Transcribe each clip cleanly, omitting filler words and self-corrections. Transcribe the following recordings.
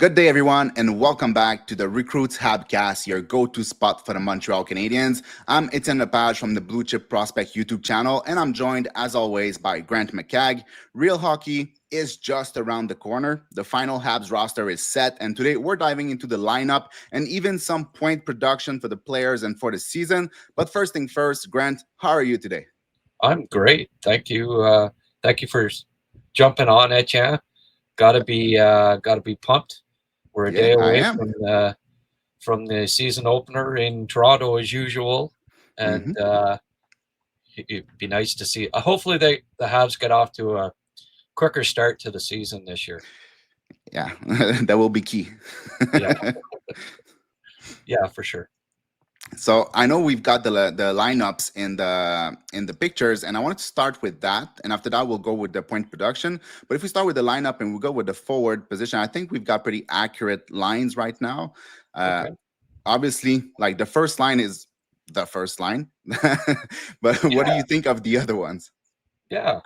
Good day, everyone, and welcome back to the Recruits HabsCast, your go-to spot for the Montreal Canadiens. I'm Etienne Lepage from the Blue Chip Prospect YouTube channel, and I'm joined, as always, by Grant McCagg. Real hockey is just around the corner. The final Habs roster is set, and today we're diving into the lineup and even some point production for the players and for the season. But first thing first, Grant, how are you today? I'm great. Thank you. Thank you for jumping on, Etienne. Gotta be pumped. We're a Yeah, day I away am. from the season opener in Toronto as usual, and Hmm. it'd be nice to see. Hopefully, the Habs get off to a quicker start to the season this year. Yeah, that will be key. Yeah, yeah, for sure. So I know we've got the lineups in the pictures, and I wanted to start with that, and after that we'll go with the point production. But if we start with the lineup and we go with the forward position, I think we've got pretty accurate lines right now. Uh, Okay. Obviously, like the first line is the first line, but what do Yeah, you think of the other ones? yeah.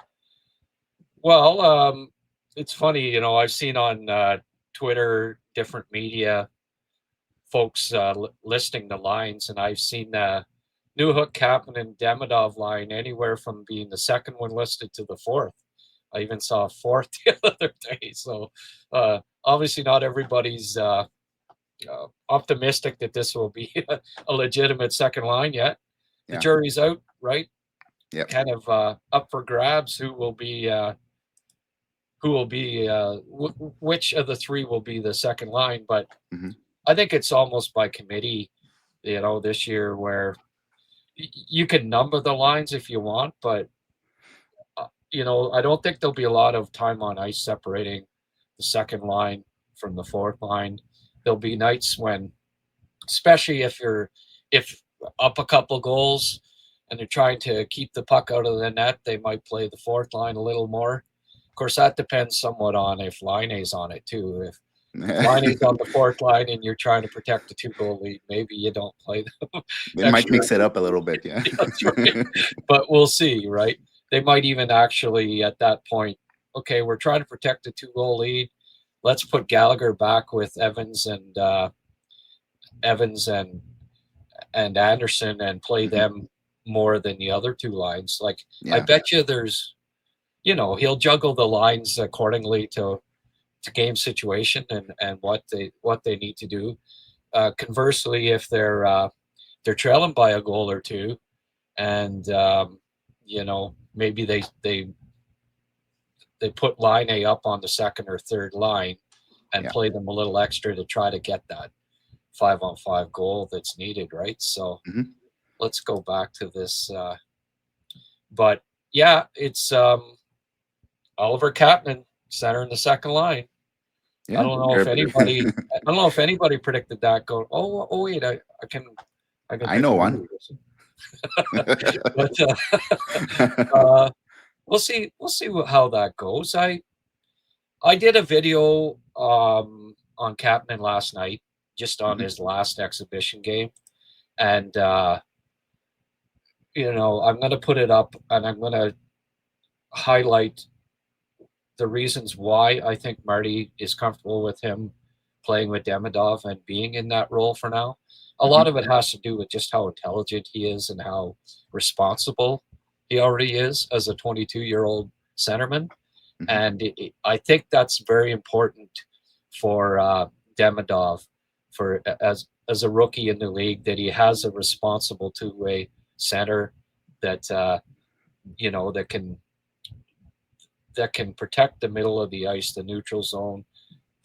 Well, it's funny, I've seen on Twitter different media folks listing the lines, and I've seen the Newhook, Kapanen, Demidov line anywhere from being the second one listed to the fourth. I even saw a fourth the other day. So obviously, not everybody's optimistic that this will be a legitimate second line yet. The Yeah. jury's out, right? Yep. Kind of up for grabs. Which of the three will be the second line? But Hmm. I think it's almost by committee, this year where you can number the lines if you want, but I don't think there'll be a lot of time on ice separating the second line from the fourth line. There'll be nights when, especially if up a couple goals and they're trying to keep the puck out of the net, they might play the fourth line a little more. Of course, that depends somewhat on if Laine's on it too. If Laine's on the fourth line and you're trying to protect the 2-goal lead, maybe you don't play them It might extra. mix it up a little bit, yeah. That's right. But we'll see, right? They might even actually at that point, okay, we're trying to protect the 2-goal lead. Let's put Gallagher back with Evans and Anderson and play Hmm. them more than the other two lines. Like I Yeah. bet you he'll juggle the lines accordingly to game situation and what they need to do. Conversely, if they're trailing by a goal or two, and maybe they put line A up on the second or third line and Yeah. play them a little extra to try to get that 5-on-5 goal that's needed, right? So Hmm. let's go back to this. But yeah, it's Oliver Kapanen center in the second line. I Yeah. don't know if anybody. I don't know if anybody predicted that. Go. Oh wait. I can I think know of one. one person. But uh, we'll see how that goes. I did a video on Kapanen last night, just on Hmm. his last exhibition game, and I'm going to put it up, and I'm going to highlight the reasons why I think Marty is comfortable with him playing with Demidov and being in that role for now. A lot Hmm. of it has to do with just how intelligent he is and how responsible he already is as a 22-year-old centerman. Hmm. And I think that's very important for Demidov as a rookie in the league, that he has a responsible two-way center that that can protect the middle of the ice, the neutral zone,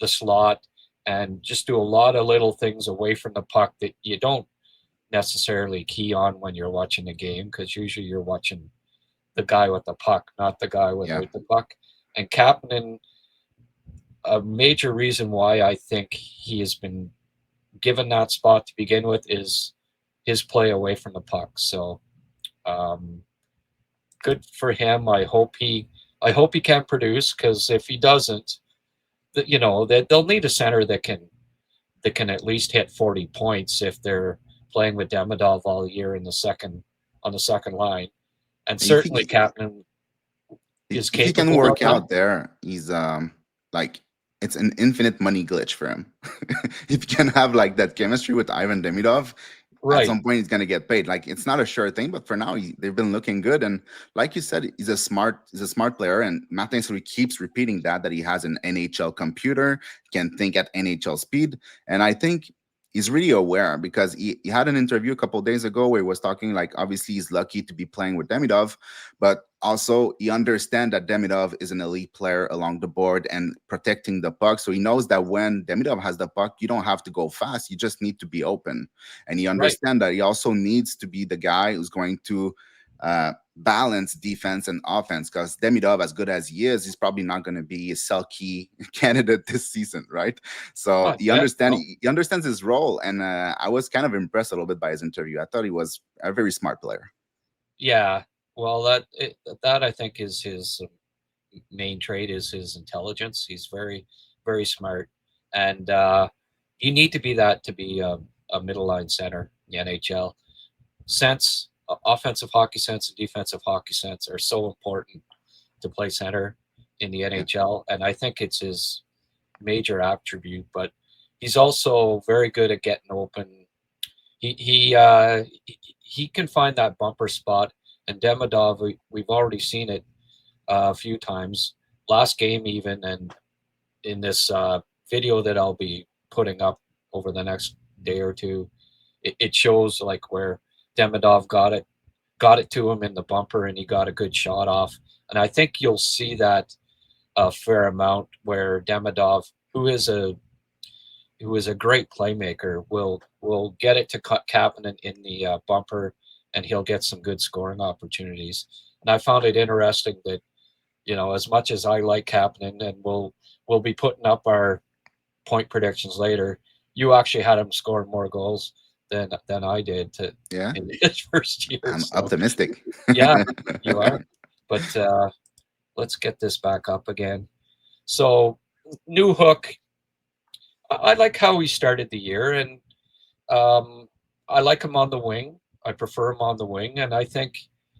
the slot, and just do a lot of little things away from the puck that you don't necessarily key on when you're watching a game, because usually you're watching the guy with the puck, not the guy Yeah. without the puck. And Kapanen, a major reason why I think he has been given that spot to begin with is his play away from the puck. So um, good for him. I hope he can produce, because if he doesn't, that they'll need a center that can at least hit 40 points if they're playing with Demidov all year on the second line. And If certainly Kapanen is he can capable of work that. out there, he's like it's an infinite money glitch for him. If you can have like that chemistry with Ivan Demidov, at Right, some point he's going to get paid. Like it's not a sure thing, but for now they've been looking good. And like you said, he's a smart player. And Martin St keeps repeating that he has an NHL computer, can think at NHL speed. And I think he's really aware because he had an interview a couple of days ago where he was talking like obviously he's lucky to be playing with Demidov, but also he understands that Demidov is an elite player along the board and protecting the puck. So he knows that when Demidov has the puck, you don't have to go fast. You just need to be open. And he right. understands that he also needs to be the guy who's going to balance defense and offense because Demidov, as good as he is, he's probably not going to be a Selke candidate this season, right? So Yeah, no, he understands his role, and I was kind of impressed a little bit by his interview. I thought he was a very smart player. yeah. Well, that I think is his main trait is his intelligence. He's very, very smart, and you need to be that to be a middle line center in the NHL. Offensive hockey sense and defensive hockey sense are so important to play center in the Yeah, NHL, and I think it's his major attribute. But he's also very good at getting open. He can find that bumper spot, and Demidov, we've already seen it a few times last game even, and in this video that I'll be putting up over the next day or two, it shows like where Demidov got it to him in the bumper and he got a good shot off. And I think you'll see that a fair amount where Demidov, who is a great playmaker, will get it to Kapanen in the bumper, and he'll get some good scoring opportunities. And I found it interesting that, as much as I like Kapanen, and we'll be putting up our point predictions later, you actually had him score more goals than I did yeah, in his first year. I'm So optimistic. yeah, you are. But let's get this back up again. So new hook. I like how he started the year, and um, I like him on the wing. I prefer him on the wing, and I think,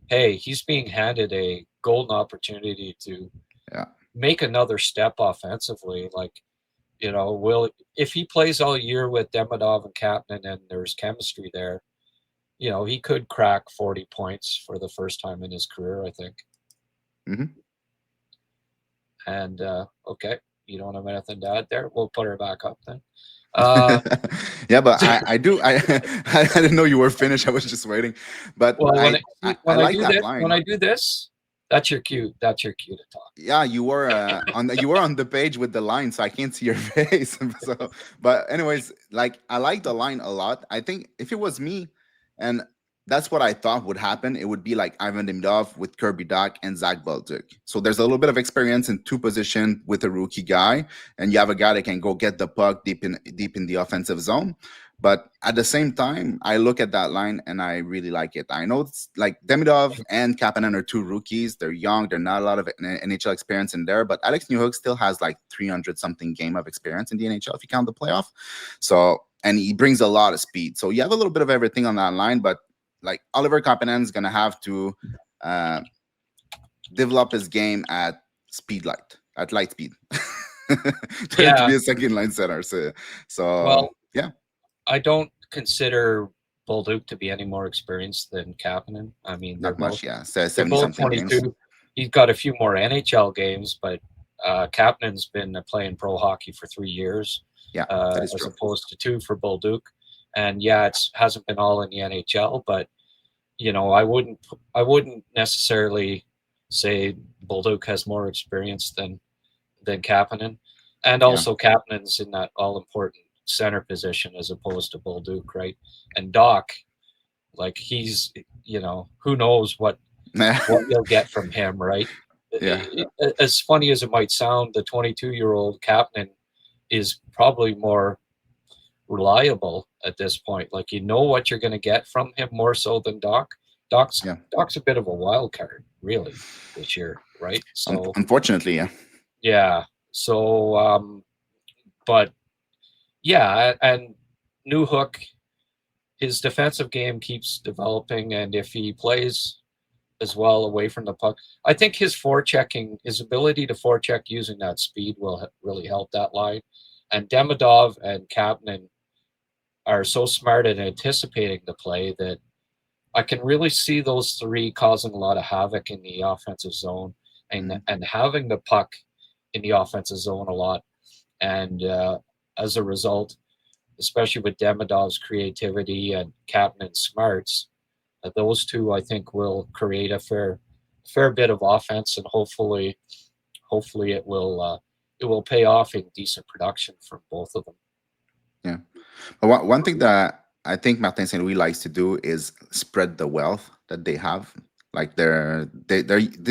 hey, he's being handed a golden opportunity to Yeah. make another step offensively. Like, will if he plays all year with Demidov and Kapanen and there's chemistry there, he could crack 40 points for the first time in his career, I think. Hmm. And okay, you don't have anything to add there. We'll put her back up then. Uh, Yeah, but I do I didn't know you were finished. I was just waiting, but well, I when I like do that this, when line. I do this, that's your cue. That's your cue to talk. Yeah, you were on the page with the line, so I can't see your face. So, but anyways, like I like the line a lot. I think if it was me, and that's what I thought would happen, it would be like Ivan Demidov with Kirby Doc and Zach Baltic. So there's a little bit of experience in two position with a rookie guy, and you have a guy that can go get the puck deep in the offensive zone. But at the same time, I look at that line and I really like it. I know it's like Demidov and Kapanen are two rookies. They're young. They're not a lot of NHL experience in there. But Alex Newhook still has like 300 something game of experience in the NHL if you count the playoff. So, and he brings a lot of speed. So you have a little bit of everything on that line. But like Oliver Kapanen is going to have to uh, develop his game at light speed, to Yeah. be a second line center. So Well, yeah, I don't consider Bolduc to be any more experienced than Kapanen. I mean, not much. Yeah, they're 70 both something games. 22. He's got a few more NHL games, but Kapanen's been playing pro hockey for 3 years, Yeah, that is as true. opposed to two for Bolduc. And yeah, it's hasn't been all in the NHL, but I wouldn't necessarily say Bolduc has more experience than Kapanen, and Yeah, also Kapanen's in that all important center position as opposed to Bolduc, right? And Doc, like who knows what you'll get from him, right? yeah, As funny as it might sound, the 22-year-old Kapanen is probably more reliable at this point. Like you know what you're going to get from him more so than Doc. Doc's yeah. Doc's a bit of a wild card, really, this year, right? So Unfortunately, yeah, yeah, so but yeah, and New Hook, his defensive game keeps developing, and if he plays as well away from the puck. I think his forechecking, his ability to forecheck using that speed will really help that line. And Demidov and Kapanen are so smart at anticipating the play that I can really see those three causing a lot of havoc in the offensive zone and having the puck in the offensive zone a lot. And as a result, especially with Demidov's creativity and Kapanen's smarts, those two I think will create a fair bit of offense, and hopefully it will pay off in decent production from both of them. Yeah. But one thing that I think Martin St. Louis likes to do is spread the wealth that they have. Like they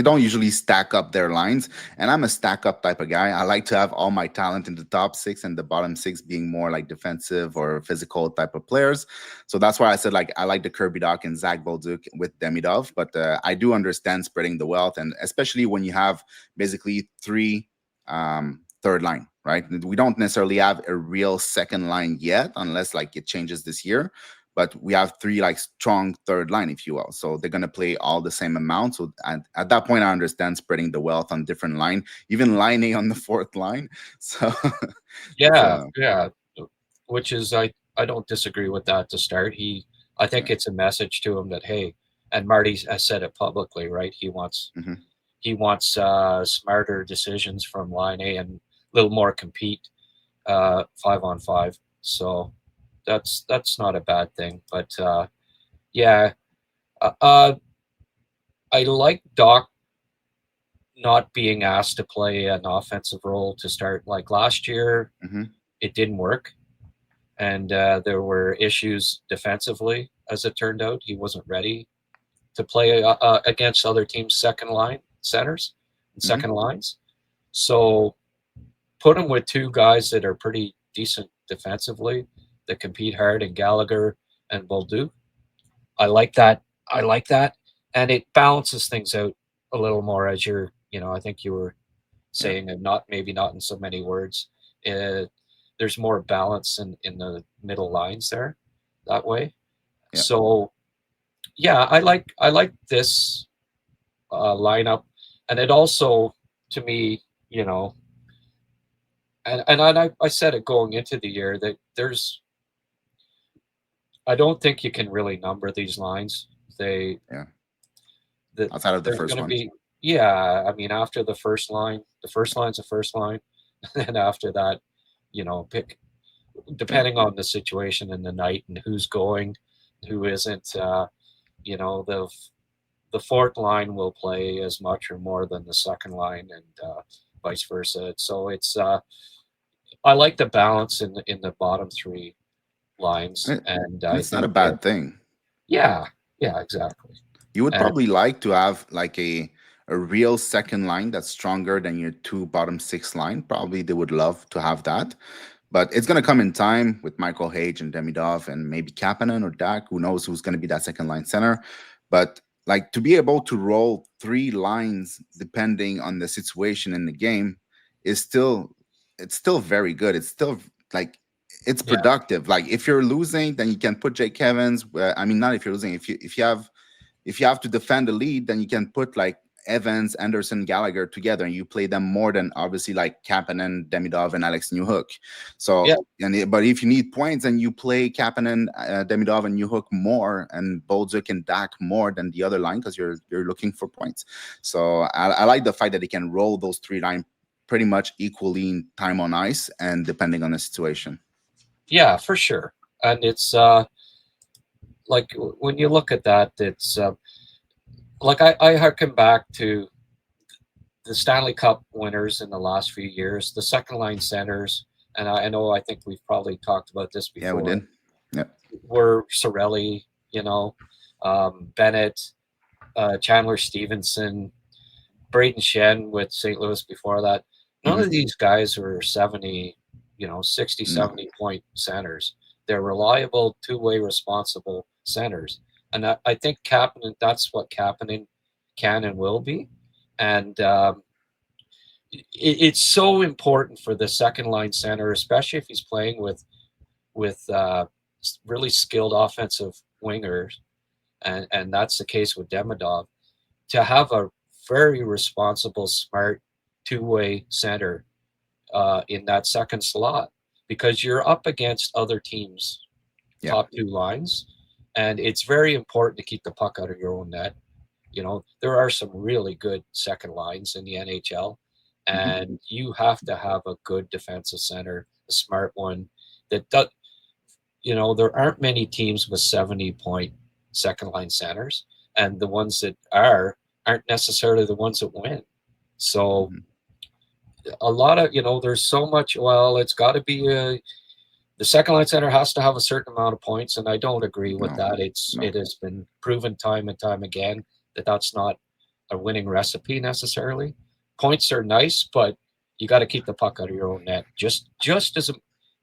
don't usually stack up their lines, and I'm a stack up type of guy. I like to have all my talent in the top six and the bottom six being more like defensive or physical type of players. So that's why I said like I like the Kirby Doc and Zach Bolduc with Demidov, but I do understand spreading the wealth, and especially when you have basically three third line, right? We don't necessarily have a real second line yet, unless like it changes this year. But we have three like strong third line, if you will. So they're gonna play all the same amount. So at that point, I understand spreading the wealth on different line, even line A on the fourth line. So Yeah, yeah. Which is I don't disagree with that to start. I think it's a message to him that hey, and Marty has said it publicly, right? He wants smarter decisions from line A and a little more compete 5-on-5. So that's not a bad thing. But yeah, I like Doc not being asked to play an offensive role to start. Like last year, it didn't work, and there were issues defensively. As it turned out, he wasn't ready to play against other teams' second line centers and second lines. So put him with two guys that are pretty decent defensively that compete hard in Gallagher and Bolduc. I like that. I like that. And it balances things out a little more as I think you were saying, and maybe not in so many words. There's more balance in the middle lines there that way. Yeah. So yeah, I like this lineup, and it also to me, and I said it going into the year that I don't think you can really number these lines. Outside of the There's first going to one. be, yeah, I mean, after the first line, the first line's the first line. And after that, pick, depending on the situation in the night and who's going, who isn't, the fourth line will play as much or more than the second line, and vice versa. So I like the balance in the bottom three lines, and And I it's not a think, bad thing. yeah, exactly. You would And probably like to have like a real second line that's stronger than your two bottom six line. Probably they would love to have that. But it's going to come in time with Michael Hage and Demidov and maybe Kapanen or Dak. Who knows who's going to be that second line center? But like to be able to roll three lines depending on the situation in the game is still very good. It's still like it's yeah, productive. Like if you're losing, then you can put Jake Evans. I mean, not if you're losing. If you have to defend the lead, then you can put like Evans, Anderson, Gallagher together, and you play them more than obviously like Kapanen, Demidov, and Alex Newhook. So, yeah, but if you need points, then you play Kapanen, Demidov, and Newhook more, and Bolduc and Dak more than the other line because you're looking for points. So I like the fact that they can roll those three line pretty much equally in time on ice and depending on the situation. yeah, for sure. And it's like when you look at that, it's like I harken back to the Stanley Cup winners in the last few years, the second line centers, and I think we've probably talked about this Yeah, we before. did. Yeah, Were Sorelli, Bennett, Chandler Stevenson, Braden Shen with St. Louis before that. None of these guys were 70, 60, no, 70 point centers. They're reliable, two-way responsible centers. And I think Kapanen, that's what Kapanen can and will be. And it's so important for the second line center, especially if he's playing with really skilled offensive wingers, and that's the case with Demidov, to have a very responsible, smart two-way center in that second slot, because you're up against other teams' Yeah. top two lines, and it's very important to keep the puck out of your own net. You know, there are some really good second lines in the NHL, Hmm. and you have to have a good defensive center, a smart one that does. You know, there aren't many teams with 70-point second line centers, and the ones that aren't necessarily the ones that win. So Hmm. a lot of, there's so much. Well, it's got to be the second line center has to have a certain amount of points, and I don't agree with No, that. no. It has been proven time and time again that that's not a winning recipe necessarily. Points are nice, but you got to keep the puck out of your own net. Just as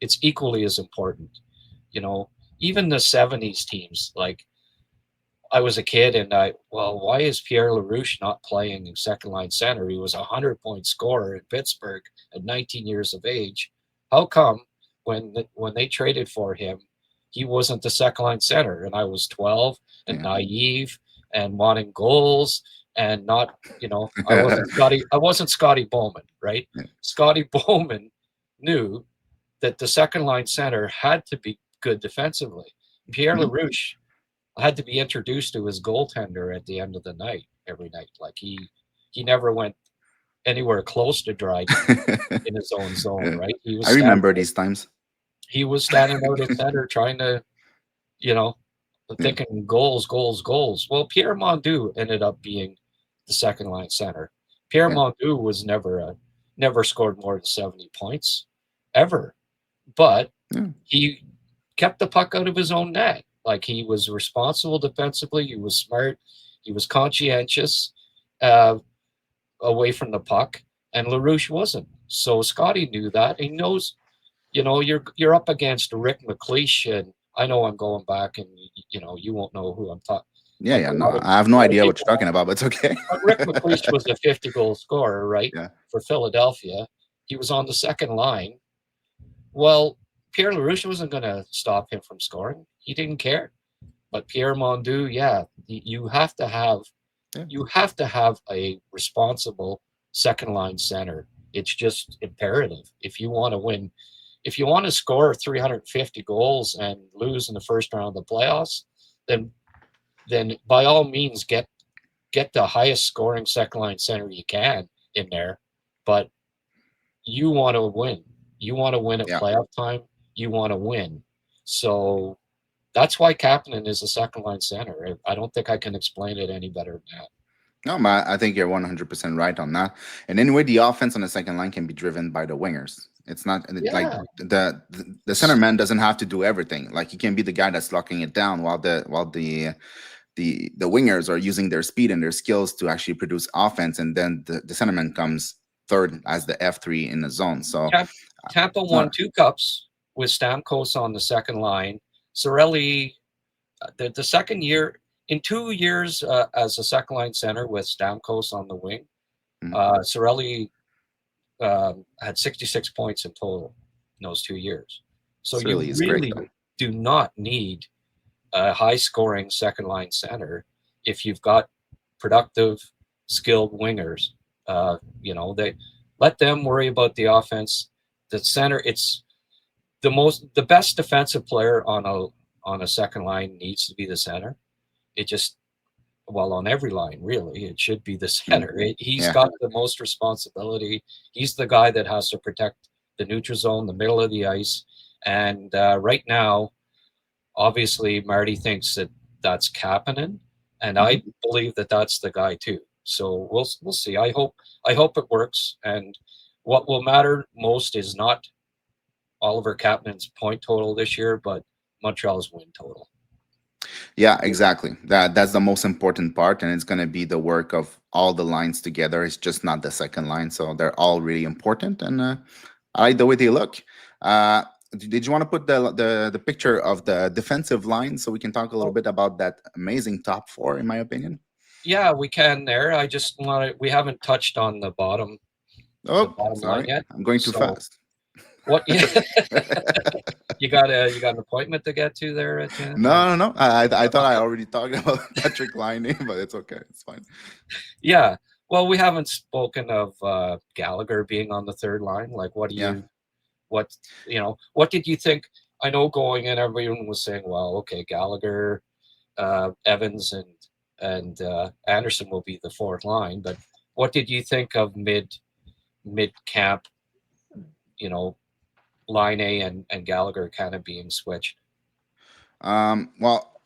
it's equally as important. You know, even the '70s teams, like I was a kid, and why is Pierre LaRouche not playing in second line center? He was a 100-point scorer in Pittsburgh at 19 years of age. How come when they traded for him, he wasn't the second line center? And I was 12 and Yeah. naive and wanting goals and not, I wasn't Scotty Bowman, right? Yeah. Scotty Bowman knew that the second line center had to be good defensively. Pierre Mhm. LaRouche had to be introduced to his goaltender at the end of the night every night. Like he never went anywhere close to Dryden in his own zone, Yeah. right? I remember these times. He was standing out at center trying to, you know, Yeah. thinking goals, goals, goals. Well, Pierre Mondu ended up being the second line center. Pierre Yeah. Mondu was never scored more than 70 points ever, but Yeah. he kept the puck out of his own net. Like, he was responsible defensively. He was smart. He was conscientious uh, away from the puck, and LaRouche wasn't. So Scotty knew that. He knows, you're up against Rick McLeish, and I know I'm going back, and you won't know who I'm talking. Yeah. Like Yeah. a No, lot of I have no a lot of idea what people you're talking won't. about, but it's okay. But Rick McLeish was a 50-goal scorer, right, Yeah. for Philadelphia. He was on the second line. Well, Pierre LaRouche wasn't going to stop him from scoring. He didn't care. But Pierre Mondu, yeah, you have to have Yeah. a responsible second line center. It's just imperative if you want to win. If you want to score 350 goals and lose in the first round of the playoffs, then by all means get the highest scoring second line center you can in there. But you want to win. You want to win at Yeah. playoff time. You want to win. So that's why Kapanen is a second line center. I don't think I can explain it any better than that. No, I think you're 100% right on that. And anyway, the offense on the second line can be driven by the wingers. It's not like Yeah. the center man doesn't have to do everything. Like, he can be the guy that's locking it down while the wingers are using their speed and their skills to actually produce offense, and then the centerman comes third as the F3 in the zone. So Tampa it's won not. 2 cups with Stamkos on the second line. Sorelli, the second year, in 2 years as a second line center with Stamkos on the wing, Mhm. Sorelli had 66 points in total in those 2 years. So you Surly is great though. really do not need a high scoring second line center if you've got productive, skilled wingers. They let them worry about the offense. The center, it's the best defensive player on a second line needs to be the center. It just on every line, really, it should be the Mhm. center. He's Yeah. got the most responsibility. He's the guy that has to protect the neutral zone, the middle of the ice. And right now, obviously, Marty thinks that that's Kapanen, and Mhm. I believe that that's the guy too. So we'll see. I hope it works. And what will matter most is not Oliver Kapanen's point total this year, but Montreal's win total. Yeah, exactly. That's the most important part, and it's going to be the work of all the lines together. It's just not the second line, so they're all really important, and I like the way they look. Uh, did you want to put the picture of the defensive line so we can talk a little Oh, bit about that amazing top four, in my opinion? yeah, we can there. I just want to. We haven't touched on the Oh, bottom line sorry, yet. I'm going too So fast. what? Yeah, you got an appointment to get to there, Etienne? Or No, no, no. I thought I already talked about Patrick Laine, but it's okay. It's fine. yeah. Well, we haven't spoken of Gallagher being on the third line. Like, Yeah. what what did you think? I know going in, everyone was saying, "Well, okay, Gallagher, Evans, and Anderson will be the fourth line." But what did you think of mid camp? You know, line A and Gallagher kind of being switched. Well,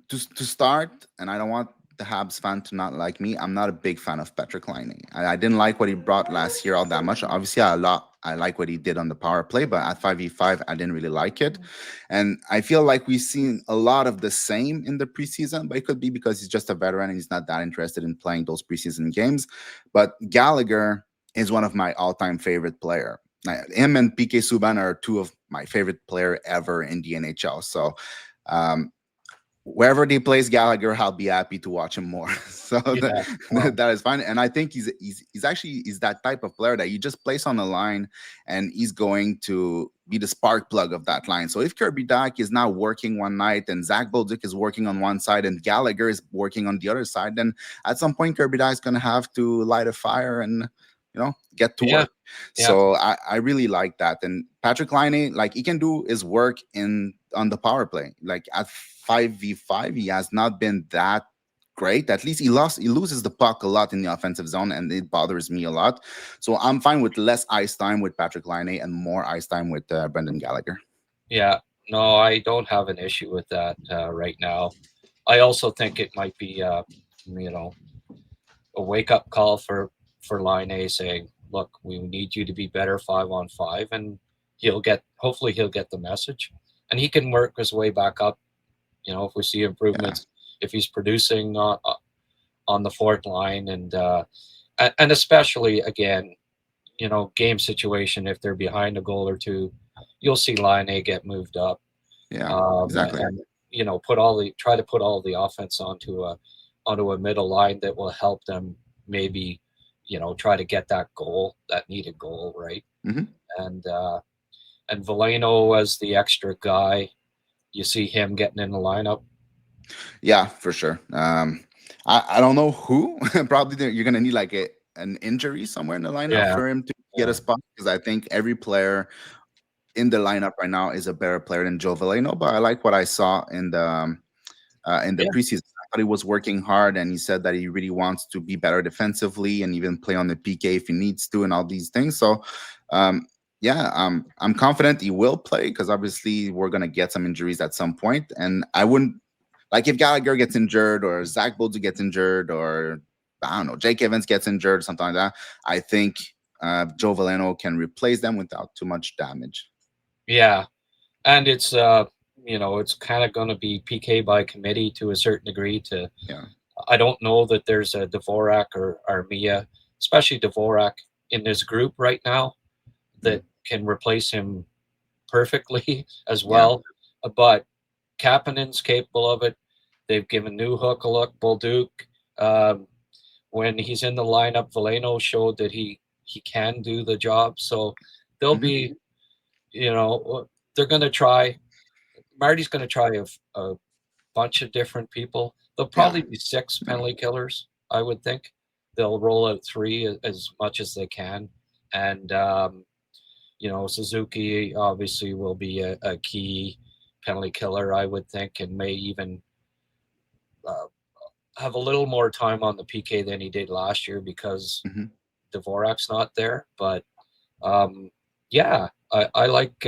to start, and I don't want the Habs fan to not like me. I'm not a big fan of Patrick Laine. I didn't like what he brought last year all that much. Obviously, I like what he did on the power play, but at 5v5, I didn't really like it. And I feel like we've seen a lot of the same in the preseason, but it could be because he's just a veteran and he's not that interested in playing those preseason games. But Gallagher is one of my all-time favorite player. Him and PK Subban are two of my favorite player ever in the NHL. So um, wherever they place Gallagher, I'll be happy to watch him more. So Yeah. Wow. that is fine. And I think he's actually he's that type of player that you just place on the line, and he's going to be the spark plug of that line. So if Kirby Dach is now working one night and Zach Bolduc is working on one side and Gallagher is working on the other side, then at some point Kirby Dach is going to have to light a fire and get to Yeah. work. Yeah. So I really like that. And Patrick Laine, like he can do his work in on the power play. Like at 5v5, he has not been that great. At least he loses the puck a lot in the offensive zone, and it bothers me a lot. So I'm fine with less ice time with Patrick Laine and more ice time with Brendan Gallagher. Yeah. No, I don't have an issue with that right now. I also think it might be, you know, a wake up call for Line A saying, "Look, we need you to be better 5-on-5," and hopefully he'll get the message, and he can work his way back up. You know, if we see Yeah, improvements, if he's producing on the fourth line, and especially again, game situation, if they're behind a goal or two, you'll see Line A get moved up, yeah, exactly. and try to put all the offense onto a middle line that will help them maybe try to get that needed goal, right. Hmm. And uh and Veleno as the extra guy, you see him getting in the lineup. Yeah, for sure. I don't know who. Probably you're gonna need like an injury somewhere in the lineup Yeah, for him to get a yeah, spot, because I think every player in the lineup right now is a better player than Joe Veleno. But I like what I saw in the yeah, preseason. I thought he was working hard, and he said that he really wants to be better defensively and even play on the PK if he needs to, and all these things. So, um, yeah, I'm confident he will play, because obviously we're gonna get some injuries at some point, and I wouldn't like if Gallagher gets injured or Zach Bolduc gets injured or I don't know Jake Evans gets injured, something like that. I think Joe Veleno can replace them without too much damage. yeah. And it's kind of going to be PK by committee to a certain degree. Yeah. I don't know that there's a Dvorak or Armia, especially Dvorak, in this group right now Mhm. that can replace him perfectly as Yeah. well. But Kapanen's capable of it. They've given Newhook a look. Bolduc, um, when he's in the lineup, Veleno showed that he can do the job. So they'll Hmm. be, they're going to try. Marty's going to try a bunch of different people. There'll Yeah. probably be six Yeah. penalty killers, I would think. They'll roll out three as much as they can, and Suzuki obviously will be a key penalty killer, I would think, and may even uh, have a little more time on the PK than he did last year because Hmm. Dvorak's not there. But um, yeah, I like.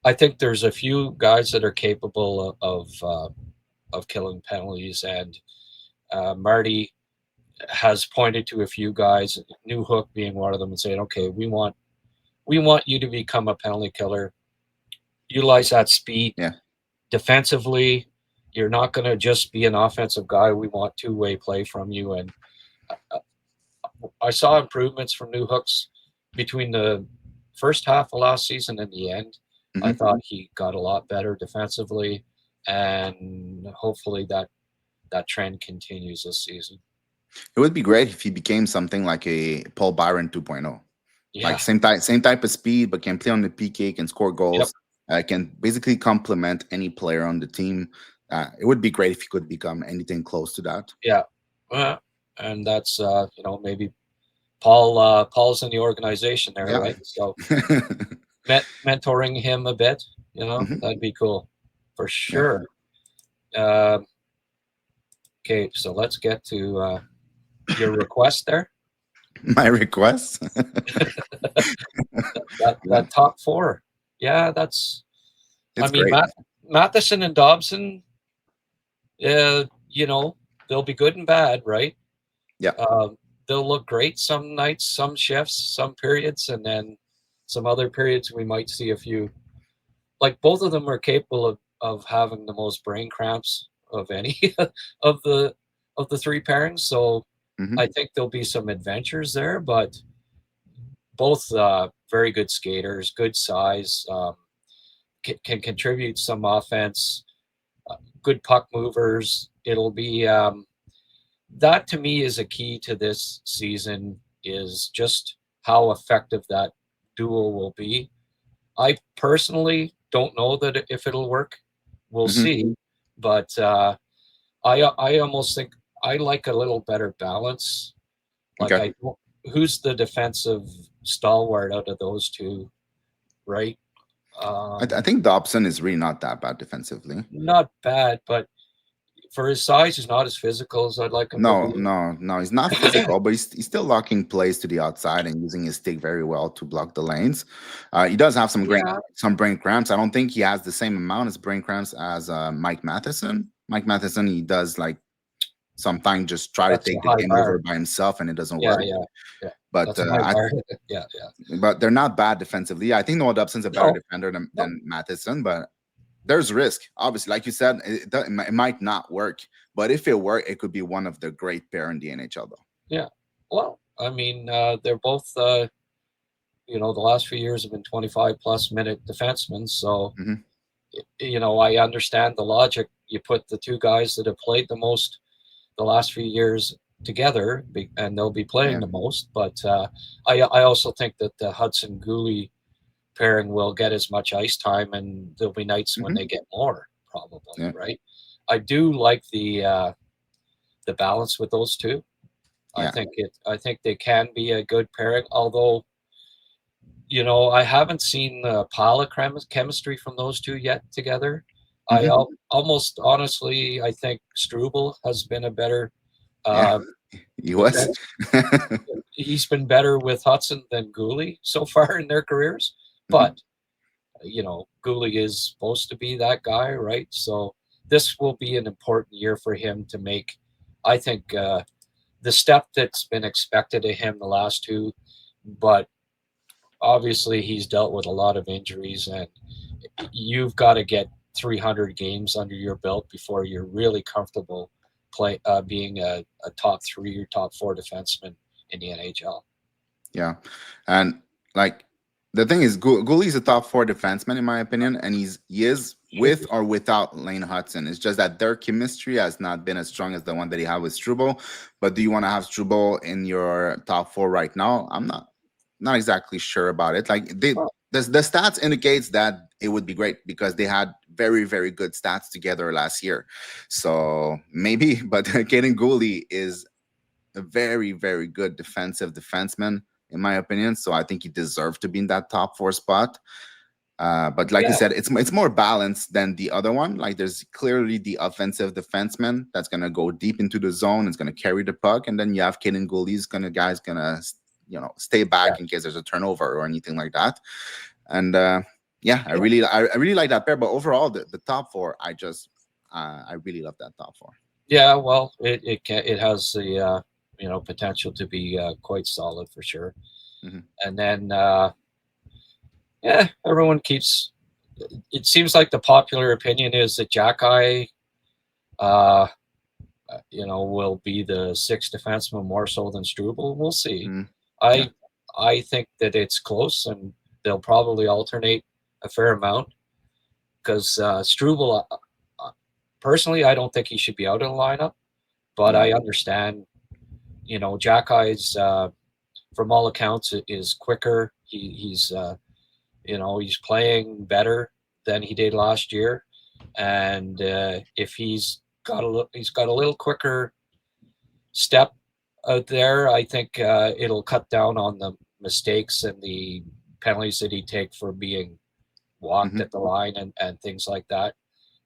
I think there's a few guys that are capable of killing penalties, and Marty has pointed to a few guys, New Hook being one of them, and saying, "Okay, we want you to become a penalty killer. Utilize that speed Yeah. defensively. You're not going to just be an offensive guy. We want two-way play from you." And uh, I saw improvements from New Hooks between the first half of last season and the end. I Hmm. thought he got a lot better defensively, and hopefully that trend continues this season. It would be great if he became something like a Paul Byron 2.0. Like Yeah. same type of speed, but can play on the PK, can score Yep. goals. can basically complement any player on the team. It would be great if he could become anything close to that. Yeah. And that's maybe Paul's in the organization there, Yeah. right? So mentoring him a bit, that'd be cool for Yeah. sure. Um, okay, so let's get to your request there. My request. Yeah, That top four. Yeah, that's. I it's mean, great. Matheson and Dobson. They'll be good and bad, right? Yeah. They'll look great some nights, some shifts, some periods, and then some other periods we might see a few. Like both of them are capable of having the most brain cramps of any of the three pairings. So Hmm. I think there'll be some adventures there, but both very good skaters, good size, can contribute some offense, good puck movers. It'll be that to me is a key to this season is just how effective that duo will be. I personally don't know that if it'll work. We'll Hmm. see, but I almost think I like a little better balance. Like Okay. I don't, who's the defensive stalwart out of those two, right? I think Dobson is really not that bad defensively. Not bad, but for his size, he's not as physical as I'd like him to No, be. no, no. He's not physical, but he's still locking plays to the outside and using his stick very well to block the lanes. He does have Yeah, some brain cramps. I don't think he has the same amount as brain cramps as Mike Matheson. Mike Matheson, he does like sometimes just try to that's a take the high game bar. over by himself, and it doesn't Yeah, work. yeah, yeah. But That's a high bar. Yeah, yeah. but they're not bad defensively. I think Noah Dobson's a better No, defender no. than Matheson, but there's risk. Obviously, like you said, it might not work. But if it worked, it could be one of the great pair in the NHL, though. Yeah. Well, I mean, they're both, the last few years have been 25 plus minute defensemen. So, Hmm. I understand the logic. You put the two guys that have played the most the last few years together, and they'll be playing Yeah. the most. But I also think that the Hudson Gooley pairing will get as much ice time, and there'll be nights when Hmm. they get more, probably, Yeah. right? I do like the balance with those two. Yeah. I think they can be a good pairing, although I haven't seen the pile of chemistry from those two yet together. I Hmm. almost honestly, I think Struble has been a better Yeah. uh, He was. defense. He's been better with Hudson than Gooley so far in their careers, Hmm. but Gooley is supposed to be that guy, right? So this will be an important year for him to make. I think the step that's been expected of him the last two, but obviously he's dealt with a lot of injuries, and you've got to get 300 games under your belt before you're really comfortable being a top three or top four defenseman in the NHL. Yeah. And like the thing is, Gooley's a top four defenseman in my opinion, and he is Should with be. or without Lane Hudson. It's just that their chemistry has not been as strong as the one that he had with Struble. But do you want to have Struble in your top four right now? I'm not exactly sure about it. Like Well, the stats indicates that it would be great because they had very very good stats together last year. So maybe, but Kaden Gooley is a very, very good defensive defenseman, in my opinion. So I think he deserved to be in that top four spot. But like you yeah, said, it's more balanced than the other one. Like there's clearly the offensive defenseman that's gonna go deep into the zone, it's gonna carry the puck, and then you have Kaden Gooley's gonna stay yeah, back in case there's a turnover or anything like that. And yeah, yeah. I really like that pair. But overall, the top four, I really love that top four. Yeah, well, it has the potential to be quite solid for sure. Hmm. And then yeah, everyone keeps. It seems like the popular opinion is that Jackeye, uh, will be the sixth defenseman more so than Struble. We'll see. Hmm. Yeah. I I think that it's close, and they'll probably alternate a fair amount because Struble. Personally, I don't think he should be out of the lineup, but Yeah. I understand. Jack Eyes, from all accounts, is quicker. He's playing better than he did last year, and if he's got a little quicker step out there, I think it'll cut down on the mistakes and the penalties that he take for being walked Hmm. at the line and things like that.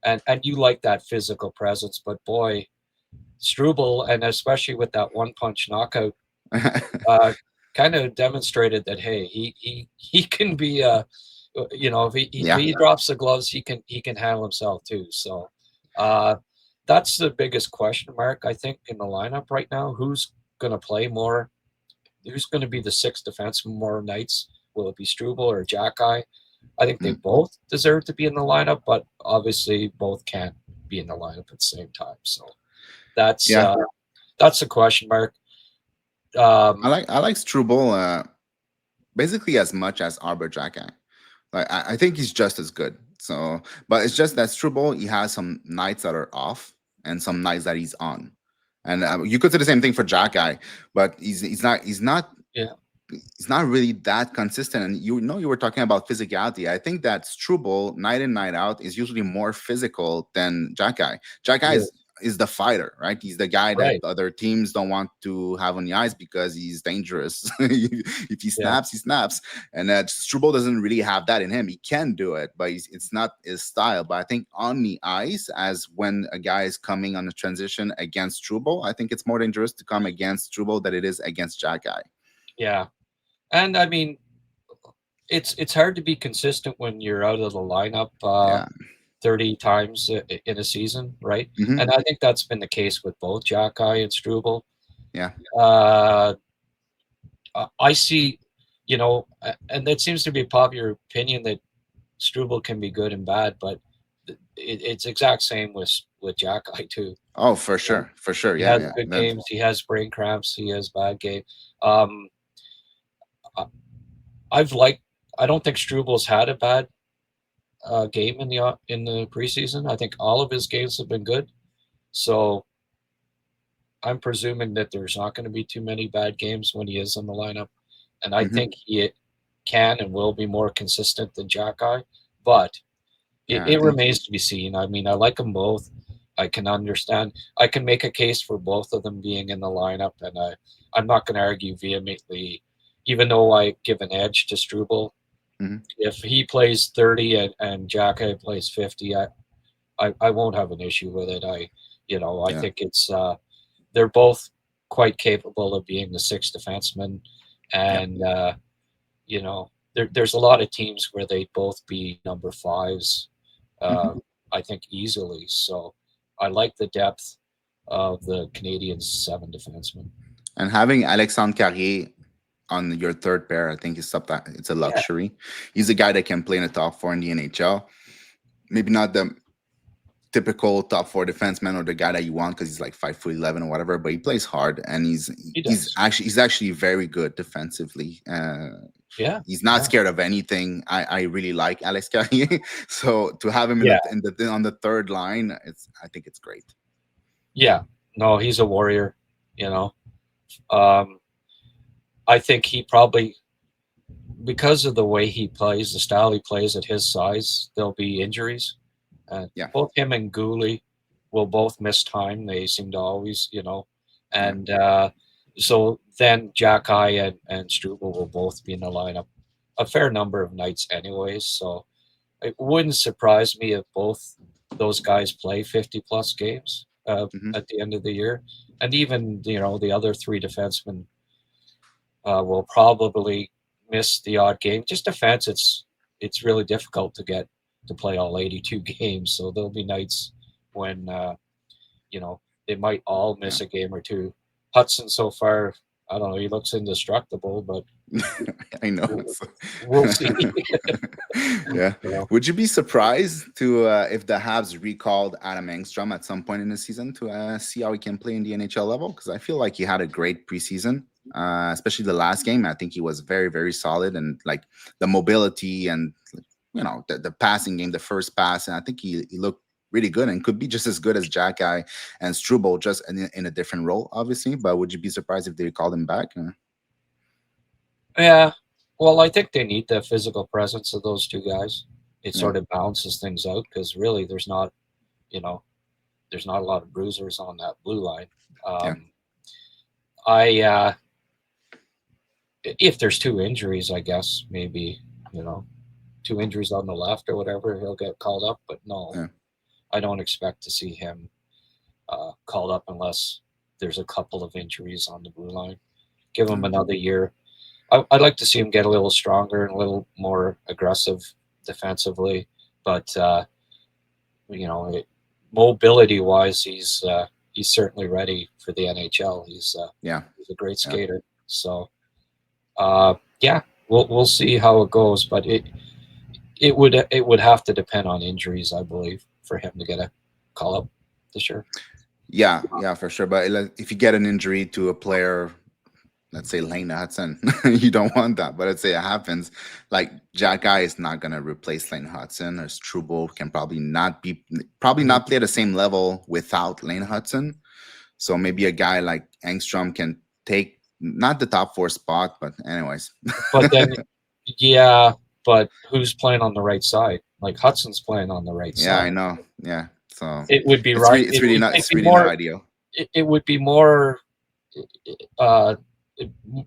And you like that physical presence, but boy, Struble, and especially with that one punch knockout, uh, kind of demonstrated that hey, he can be if Yeah. he drops the gloves, he can handle himself too. So uh, that's the biggest question mark I think in the lineup right now. Who's going to play more? Who's going to be the sixth defenseman more nights? Will it be Struble or Jackeye? I think they Mm. both deserve to be in the lineup, but obviously both can't be in the lineup at the same time. So that's Yeah. uh, that's a question mark. I Um, like I like Struble basically as much as Arbor Jackeye. Like I think he's just as good. So, but it's just that Struble, he has some nights that are off and some nights that he's on. And you could say the same thing for Jackeye, but yeah, he's not really that consistent. And you were talking about physicality. I think that Struble, night in, night out, is usually more physical than Jackeye. Jackeye he is is the fighter, right? He's the guy that right. other teams don't want to have on the ice because he's dangerous. If he Yeah, snaps, he snaps. And Struble doesn't really have that in him. He can do it, but it's not his style. But I think on the ice, as when a guy is coming on a transition against Struble, I think it's more dangerous to come against Struble than it is against Jackeye. yeah, and I mean it's hard to be consistent when you're out of the lineup Yeah. 30 times in a season, right? Hmm. And I think that's been the case with both Jackeye and Struble. Yeah. Uh, I see, and that seems to be a popular opinion that Struble can be good and bad, but it's exact same with Jackeye too. Oh, for You know, sure, for sure. he Yeah, has yeah. good games, he has brain cramps, he has bad game. Um, I- I've liked. I don't think Struble's had a bad game in the preseason. I think all of his games have been good. So I'm presuming that there's not going to be too many bad games when he is in the lineup, and I Hmm. think he can and will be more consistent than Jackeye. But it, Yeah, I it think. remains to be seen. I mean, I like them both. I can understand. I can make a case for both of them being in the lineup, and I'm not going to argue vehemently, even though I give an edge to Struble. Hmm. If he plays 30 and Jackeye plays 50, I won't have an issue with it. I Yeah. think they're both quite capable of being the sixth defenseman, Yeah. and there's a lot of teams where they'd both be number fives. Hmm. Uh, I think easily. So I like the depth of the Canadians' seven defensemen. And having Alexandre Carrier on your third pair, I think is something. It's a Yeah, luxury. He's a guy that can play in the top four in the NHL. Maybe not the typical top four defenseman or the guy that you want because he's like 5'11" or whatever, but he plays hard and he does. he's actually very good defensively. Yeah, He's not yeah, scared of anything. I really like Alex Carrier, so to have him yeah, in the on the third line, I think it's great. yeah. No, he's a warrior. You know, um, I think he probably because of the way he plays, the style he plays at his size, there'll be injuries. Yeah, Both him and Gooley will both miss time. They seem to always, yeah. and so then Jackeye and Struble will both be in the lineup a fair number of nights, anyways. So it wouldn't surprise me if both those guys play 50 plus games Hmm. at the end of the year, and even the other three defensemen will probably miss the odd game. Just defense, it's really difficult to get to play all 82 games. So there'll be nights when you know they might all Yeah. miss a game or two. Hudson so far, I don't know. He looks indestructible, but I know. we'll, we'll see. Yeah. you know, Would you be surprised to if the Habs recalled Adam Engstrom at some point in the season to see how he can play in the NHL level? Because I feel like he had a great preseason, especially the last game. I think he was very, very solid and like the mobility and the passing game, the first pass, and I think he looked really good and could be just as good as Jackeye and Struble, just in a different role, obviously. But would you be surprised if they called him back? yeah. Well, I think they need the physical presence of those two guys. it Yeah. sort of balances things out because really there's not, you know, there's not a lot of bruisers on that blue line. Yeah. I if there's two injuries, I guess maybe, you know, two injuries on the left or whatever, he'll get called up. But no, Yeah. I don't expect to see him called up unless there's a couple of injuries on the blue line. Give him another year. I'd like to see him get a little stronger and a little more aggressive defensively, but you know, mobility wise, he's certainly ready for the NHL. Yeah. He's a great Yeah. skater. So yeah, we'll see how it goes, but it would have to depend on injuries, I believe, for him to get a call up this year. Yeah. Yeah, for sure. But if you get an injury to a player, let's say Lane Hudson, you don't want that. But let's say it happens, like Jack Guy is not gonna replace Lane Hudson, or Struble can probably Mhm. not play at the same level without Lane Hudson. So maybe a guy like Engstrom can take not the top four spot, but anyways. But then, yeah, but who's playing on the right side? Like Hudson's playing on the right Yeah, I side. know. Yeah. So It would be right. It'd it's be really not more. ideal. It would be more uh,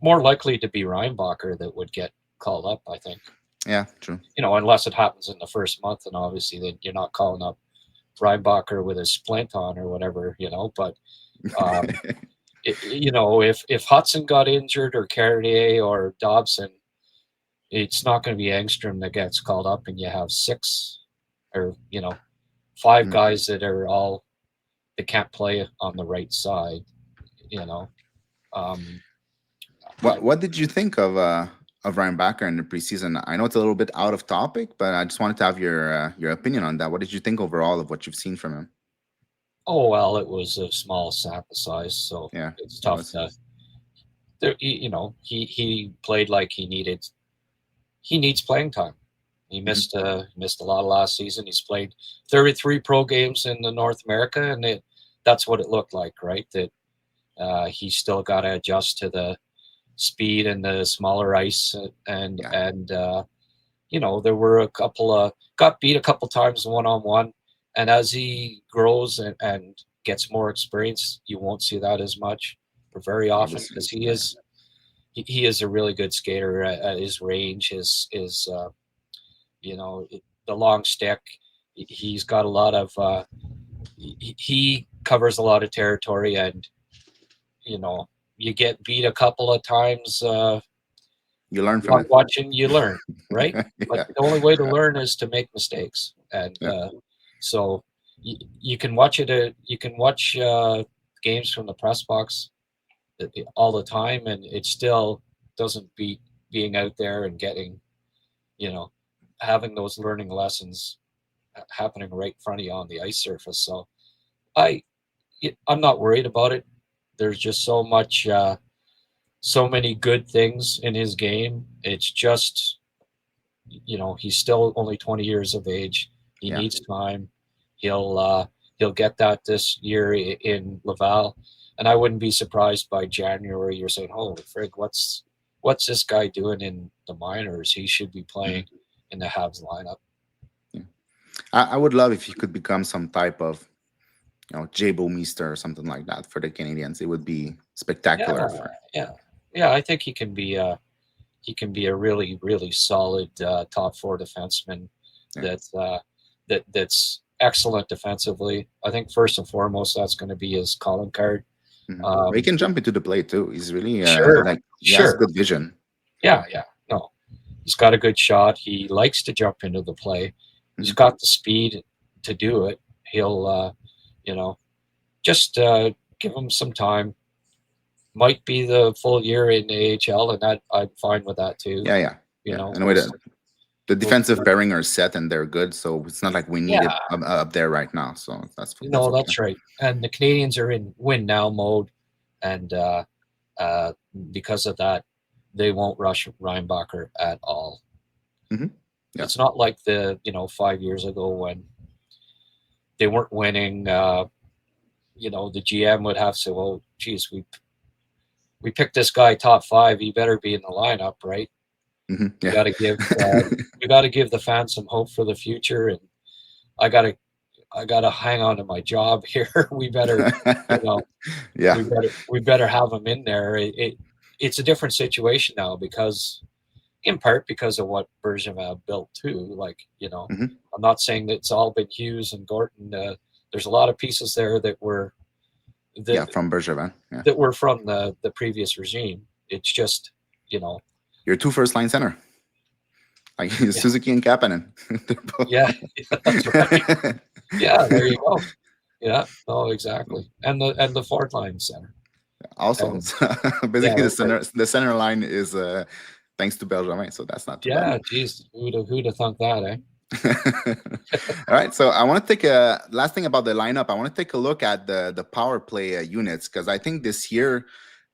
more likely to be Reinbacher that would get called up, I think. Yeah, true. You know, unless it happens in the first month, and obviously then you're not calling up Reinbacher with a splint on or whatever, you know. But you know, if Hudson got injured or Carrier or Dobson, it's not going to be Engstrom that gets called up, and you have six or you know five Mm. guys that are all that can't play on the right side, you know. Um, What did you think of Ryan Backer in the preseason? I know it's a little bit out of topic, but I just wanted to have your opinion on that. What did you think overall of what you've seen from him? Oh well, it was a small sample size, so Yeah, it's it tough was. to. You know, he played like he needs playing time. He Hmm. missed a lot of last season. He's played 33 pro games in the North America, and that's what it looked like, right? That he's still got to adjust to the speed and the smaller ice, Yeah, and you know there were a couple of got beat a couple times 1-on-1, and as he grows and gets more experience, you won't see that as much or very often obviously. because Yeah, he is a really good skater at his range, his you know the long stick. He's got a lot of he covers a lot of territory, and you know you get beat a couple of times. you learn from Not it. watching, you learn, right? But Yeah, the only way to learn is to make mistakes, and yeah, so you can watch it. You can watch games from the press box all the time, and it still doesn't beat being out there and getting, you know, having those learning lessons happening right in front of you on the ice surface. So I, I'm not worried about it. There's just so much, so many good things in his game. It's just, you know, he's still only 20 years of age. He yeah. needs time. He'll get that this year in Laval, and I wouldn't be surprised by January. You're saying, "Holy frig, what's this guy doing in the minors? He should be playing Mhm. in the Habs lineup." Yeah. I would love if he could become some type of Jay Bouwmeester or something like that for the Canadians. It would be Yeah, spectacular for. yeah, yeah. I think he can be a really really solid top four defenseman Yeah. that that's excellent defensively. I think first and foremost that's going to be his calling card. Mhm. But he Um, can jump into the plate too. He's really sure, like he has sure, good vision. yeah, yeah. No, he's got a good shot. He likes to jump into the play. He's Mhm. got the speed to do it. He'll, you know, just give him some time. Might be the full year in AHL, and that I'm fine with that too. Yeah, yeah, You yeah. know, Anyway, the we'll defensive pairing are set and they're good, so it's not like we need yeah, it up there right now. So that's no, okay. that's right. And the Canadians are in win now mode, and uh, because of that, they won't rush Reinbacher at all. Hmm. Yeah, It's not like the 5 years ago when they weren't winning. You know, the GM would have to say, "Well, geez, we picked this guy top five. He better be in the lineup, right?" You Yeah. got to give you got to give the fans some hope for the future, and I got to I got to hang on to my job here. We better, you know, Yeah. we better have him in there. It's a different situation now because, in part, because of what Bergevin built too. Like, Hmm. I'm not saying that it's all been Hughes and Gorton. There's a lot of pieces there that Yeah, from Bergevin. Yeah. that were from the previous regime. It's just, you know, Your two first line center, like yeah, Suzuki and Kapanen. yeah, yeah, that's right. Yeah, there you go. Yeah, no, exactly. And the fourth line center. Also, And so yeah, basically that's right. the center line is thanks to Benjamin, so that's not too bad. Yeah, geez, who'd have thunk that, eh? All right, so I want to take a last thing about the lineup. I want to take a look at the power play units because I think this year,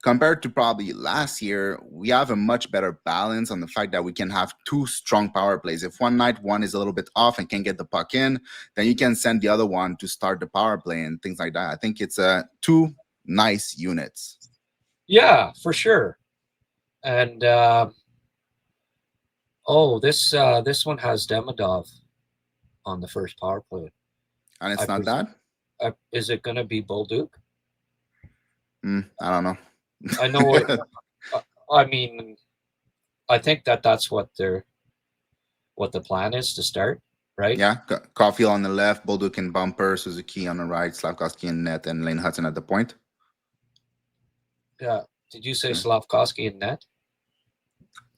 compared to probably last year, we have a much better balance on the fact that we can have two strong power plays. If one night one is a little bit off and can get the puck in, then you can send the other one to start the power play and things like that. I think it's two nice units. Yeah, for sure. And this one has Demidov on the first power play. And I it's not presume. that. Is it going to be Bolduc? I don't know. I know it. I mean, I think that's what the plan is to start, right? Yeah, Caulfield on the left, Bolduc in bumper, Suzuki on the right, Slavkovsky in net, and Lane Hudson at the point. Yeah. Did you say Yeah. Slavkovsky in net?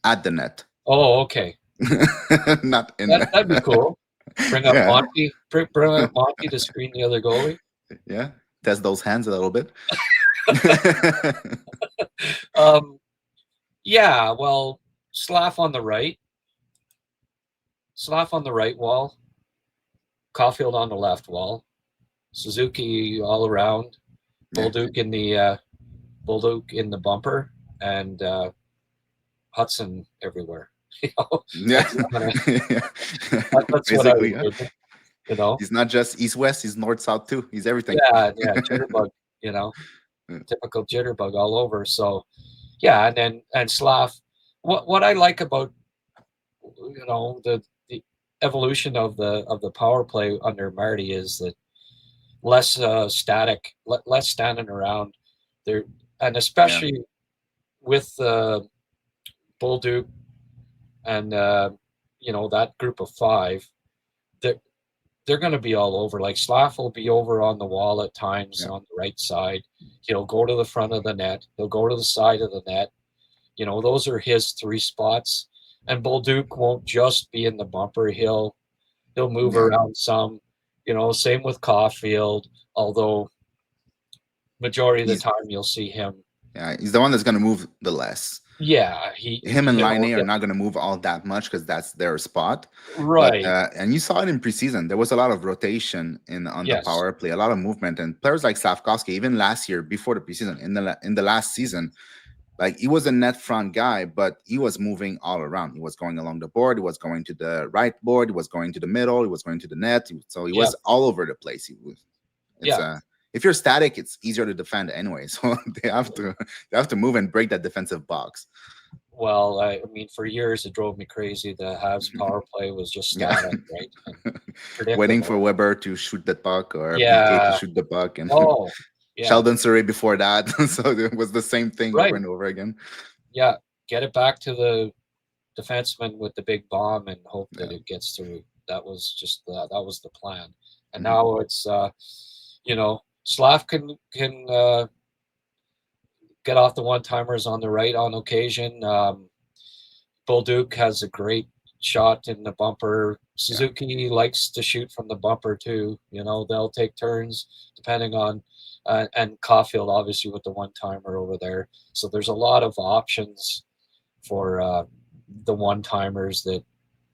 At the net. Oh, okay. Not in That'd be net. cool. Bring up Yeah. Monty. Bring up Monty to screen the other goalie. Yeah. Test those hands a little bit. Um, yeah. Well, Slav on the right. Slav on the right wall. Caulfield on the left wall. Suzuki all around. Yeah. Bolduc in the bumper, and Hudson everywhere. Yeah. That's what that's what I Basically, would yeah. do. You know, He's not just east west, he's north south too. He's everything. yeah, jitterbug. You know, typical jitterbug all over. So yeah, and Slav. What I like about the evolution of the power play under Marty is that less static, less standing around there, and Yeah. especially with Bolduc and that group of five, that they're going to be all over. Like Slav will be over on the wall at times Yeah. on the right side. He'll go to the front of the net. He'll go to the side of the net. Those are his three spots. And Bolduc won't just be in the bumper. He'll move Yeah. around some. Same with Caulfield. Although majority of the He's time you'll see him. yeah, he's the one that's gonna move the less. Yeah, Him and Line are not going to move all that much because that's their spot. But right. and you saw it in preseason. There was a lot of rotation on the Yes. power play, a lot of movement, and players like Slavkovsky, even last year before the preseason, in the last season, like he was a net front guy, but he was moving all around. He was going along the board. He was going to the right board. He was going to the middle. He was going to the net. So he Yeah. was all over the place. It's Yeah. if you're static, it's easier to defend anyway. So they have to move and break that defensive box. Well, I mean, for years it drove me crazy. The Habs power play was just Yeah. static, right? And Waiting for predictable. Weber to shoot the puck or PK to Yeah. shoot the puck, and Oh, yeah. Sheldon Surrey before that. So it was the same thing over Right. and over again. Yeah. Get it back to the defenseman with the big bomb and hope that Yeah. it gets through. That was just that was the plan. And Mhm. now it's Slav can get off the one timers on the right on occasion. Bolduc has a great shot in the bumper. Suzuki likes to shoot from the bumper too. They'll take turns depending on, and Caulfield obviously with the one timer over there. So there's a lot of options for the one timers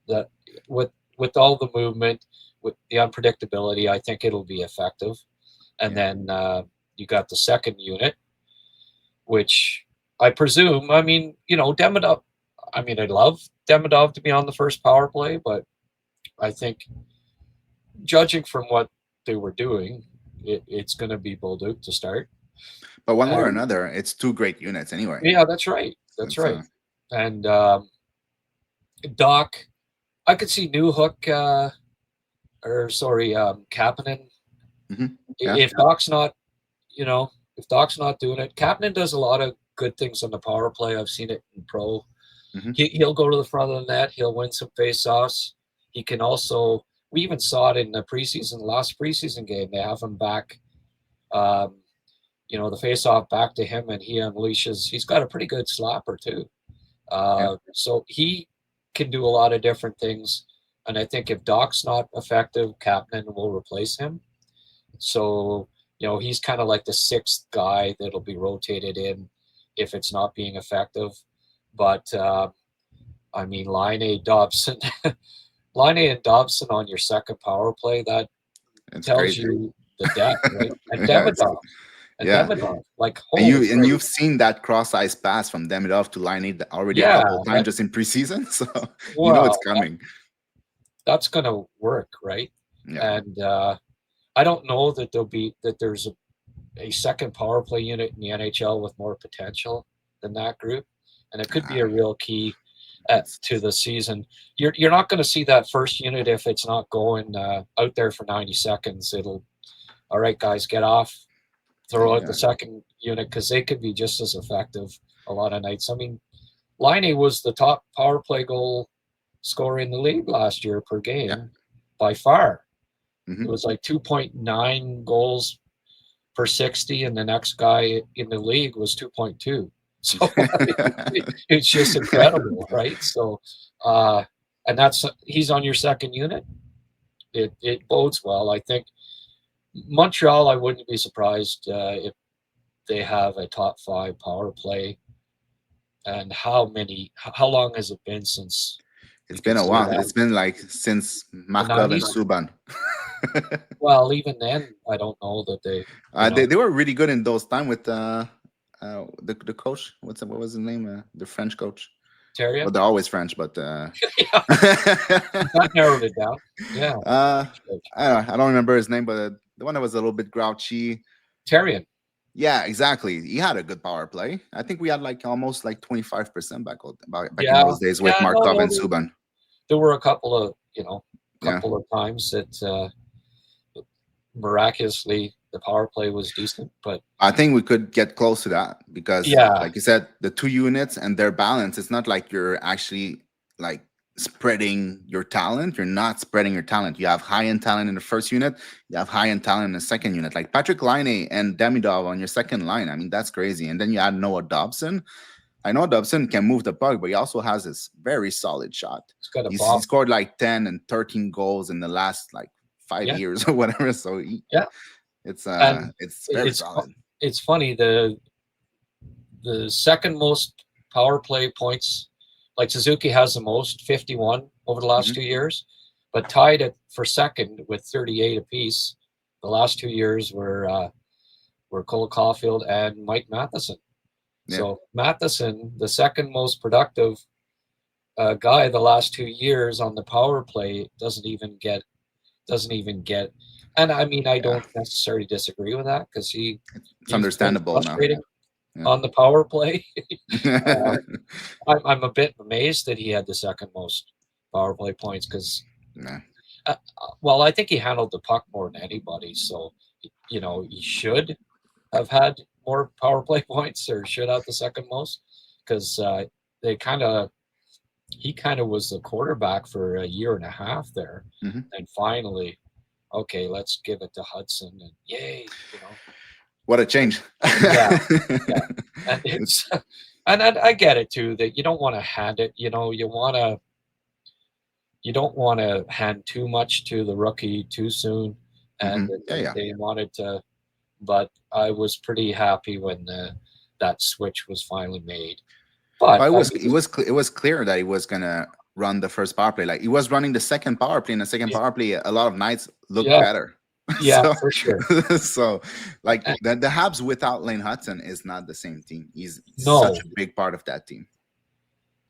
that with all the movement, with the unpredictability, I think it'll be effective. And Yeah. then you got the second unit, which I presume, I mean, Demidov. I mean, I'd love Demidov to be on the first power play, but I think, judging from what they were doing, it's going to be Bolduc to start. But one way or And another, it's two great units anyway. yeah, that's right. That's It's right. And Doc, I could see Newhook, Kapanen. Yeah, If Doc's not, if Doc's not doing it, Kapanen does a lot of good things on the power play. I've seen it in pro. hmm He'll go to the front of the net. He'll win some faceoffs. He can also. We even saw it in the last preseason game. They have him back. Um, the faceoff back to him, and he unleashes. He's got a pretty good slapper too. yeah, So he can do a lot of different things. And I think if Doc's not effective, Kapanen will replace him. So, he's kind of like the sixth guy that'll be rotated in if it's not being effective. But I mean, Dobson, Line and Dobson on your second power play, that it's tells crazy. you the depth, right? And Yeah, yeah. like And holy you've crazy. seen that cross ice pass from Demidov to Line already a Yeah, couple of times just in preseason, so it's well, coming. that's going to work, right? Yeah, And I don't know that there's a second power play unit in the NHL with more potential than that group, and it could be a uh, real key it's to the season. You're not going to see that first unit if it's not going out there for 90 seconds. It'll all right, guys, get off, throw out yeah, the second unit because they could be just as effective a lot of nights. I mean, Laine was the top power play goal scorer in the league last year per yeah. game by far. It hmm was like 2.9 goals per 60, and the next guy in the league was 2.2. So it's just incredible, right? So, and he's on your second unit. It bodes well. I think Montreal, I wouldn't be surprised if they have a top five power play. And how long has it been since It's we been could a say while. that? It's been like since The Markov and 90s? Subban. Well, even then, I don't know that They were really good in those time with the coach. What was his name? The French coach. Well, Terrian? they're always French, but Yeah, that narrowed it down. Yeah. uh, I don't remember his name, but the one that was a little bit grouchy. Terrian. Yeah, exactly. He had a good power play. I think we had like almost like 25% back in Yeah. those days with Yeah, no, Markov no, and Subban. there were a couple of, Yeah. times that miraculously the power play was decent, but I think we could get close to that because, yeah, like you said, the two units and their balance, it's not like you're actually like spreading your talent. You're not spreading your talent. You have high end talent in the first unit, you have high end talent in the second unit, like Patrick Laine and Demidov on your second line. I mean, that's crazy. And then you add Noah Dobson. I know Dobson can move the puck, but he also has this very solid shot. it's got a He bomb. scored like 10 and 13 goals in the last like 5 Yeah, years or whatever. So yeah. And it's very it's solid. it's funny, the second most power play points, like Suzuki has the most, 51 over the last hmm 2 years, but tied it for second with 38 apiece. The last 2 years were Cole Caulfield and Mike Matheson. Yeah. So Matheson, the second most productive guy the last 2 years on the power play, doesn't even get. And I mean, I Yeah. don't necessarily disagree with that because It's he's been understandable now. frustrating Yeah. on the power play. uh, I'm a bit amazed that he had the second most power play points because, Nah. well, I think he handled the puck more than anybody. So, he should have had more power play points or should have the second most because they kind of he kind of was the quarterback for a year and a half there, hmm and finally, okay, let's give it to Hudson and yay. What a change. Yeah, yeah, and It's it's and I get it too that you don't want to hand it. You don't want to hand too much to the rookie too soon, and Yeah, yeah. they wanted to. But I was pretty happy when that switch was finally made. But Well, I mean, it was clear that he was gonna run the first power play. Like he was running the second power play, and the second yeah, power play a lot of nights looked yeah, better. yeah, so for sure. so like And the Habs without Lane Hudson is not the same team. He's such no, a big part of that team.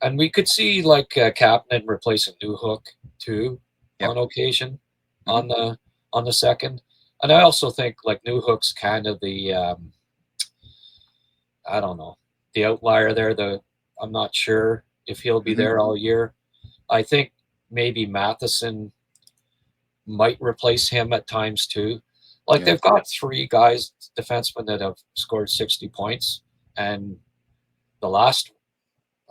and we could see like Kapanen replacing Newhook too Yep. on occasion hmm on the second. And I also think like Newhook's kind of the I don't know, the outlier there. I'm not sure if he'll be hmm there all year. I think maybe Matheson might replace him at times too. Like Yeah. they've got three guys, defensemen that have scored 60 points, and the last,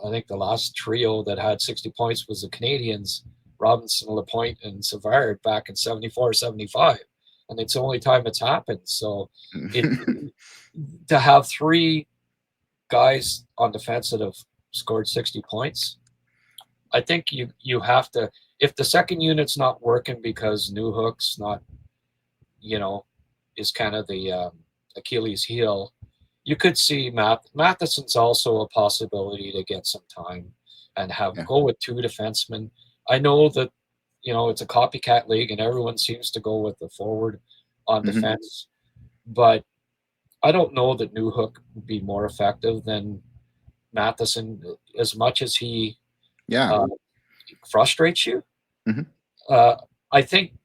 I think the last trio that had 60 points was the Canadians, Robinson, Lapointe, and Savard back in 74, 75. And it's the only time it's happened. So it to have three guys on defense that have scored 60 points, I think you have to, if the second unit's not working because Newhook's not, you know, is kind of the Achilles heel, you could see Matheson's also a possibility to get some time and have Yeah. go with two defensemen. I know that it's a copycat league and everyone seems to go with the forward on Hmm. defense, but I don't know that Newhook would be more effective than Matheson as much as he Yeah. uh, frustrates you. Hmm. Uh, I think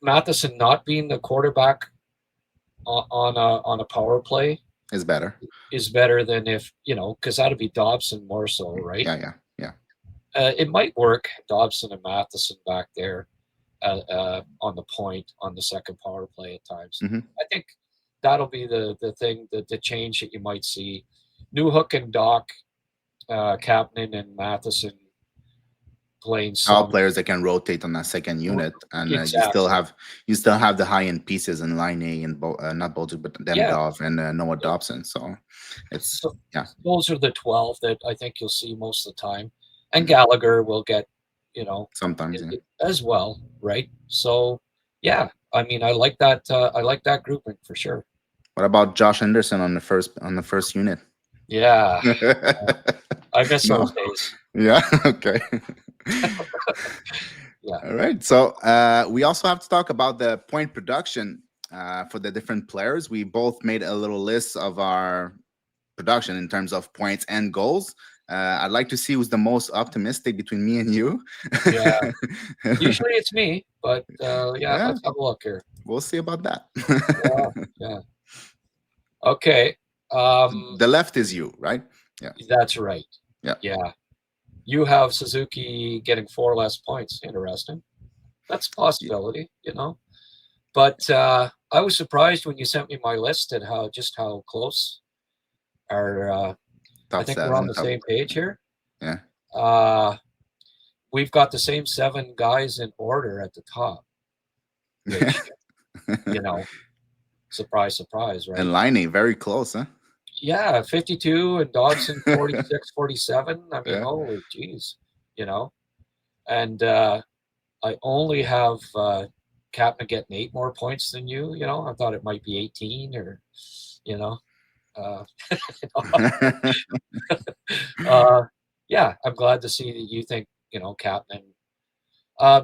Matheson not being the quarterback on a power play It's better. is better than if because that'd be Dobson more so, right? Yeah. Yeah. Yeah. It might work, Dobson and Matheson back there on the point on the second power play at times. Hmm. I think that'll be the thing, the change that you might see. Newhook and Doc, Kapanen and Matheson playing All some. players that can rotate on that second unit, and Exactly. you still have the high end pieces in line A and not Bojic, but Yeah. Demidov and Noah Dobson. So it's So yeah, those are the 12 that I think you'll see most of the time. And mhm, Gallagher will get, you know, sometimes yeah. as well, right? So yeah, I mean, I like that grouping for sure. What about Josh Anderson on the first unit? Yeah, I miss No, those days. yeah, okay. Yeah, All right. So we also have to talk about the point production for the different players. We both made a little list of our production in terms of points and goals. I'd like to see who's the most optimistic between me and you. yeah. Usually it's me, but yeah, Yeah, let's have a look here. we'll see about that. Yeah, yeah. Okay. Um, The left is you, right? Yeah, that's right. yeah. Yeah, you have Suzuki getting 4 less points. Interesting. That's a possibility. But I was surprised when you sent me my list at how close our. I Top think we're on seven, the top. same page here. Yeah. Uh, we've got the same 7 guys in order at the top, which you know, surprise, surprise, And right? Liney, very close, huh? Yeah, 52 and Dobson 46, 47. I mean, Yeah. holy geez, you know. And I only have Kapna getting 8 more points than you. I thought it might be 18 or, you know. Uh, uh, yeah, I'm glad to see that you think, Kapnan.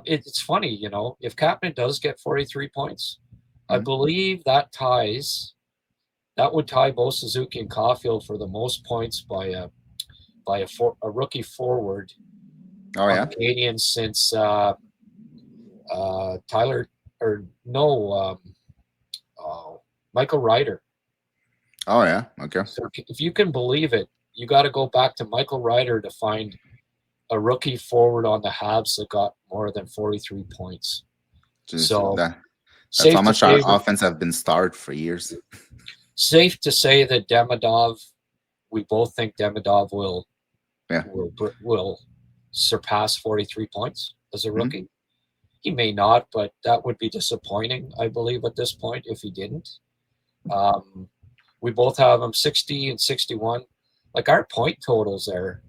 It's funny, if Kapnan does get 43 points, I Mhm. believe that would tie both Suzuki and Caulfield for the most points by a rookie forward Oh on yeah. the Canadians since Tyler or no oh, Michael Ryder. Oh yeah. Okay. So if you can believe it, you got to go back to Michael Ryder to find a rookie forward on the Habs that got more than 43 points. Just So that's how safe to much our say that offense have been starved for years. safe to say that Demidov, we both think Demidov Yeah. will surpass 43 points as a Mhm. rookie. He may not, but that would be disappointing, I believe, at this point if he didn't. Um, we both have him 60 and 61. Like our point totals there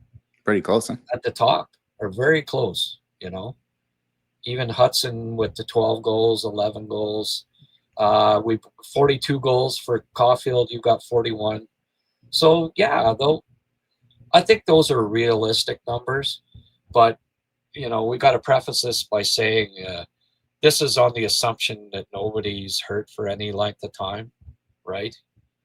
Pretty close, huh? at the top are very close. Even Hudson with the 12 goals, 11 goals. We 42 goals for Caulfield. You got 41. So yeah, though I think those are realistic numbers, but we got to preface this by saying this is on the assumption that nobody's hurt for any length of time, right?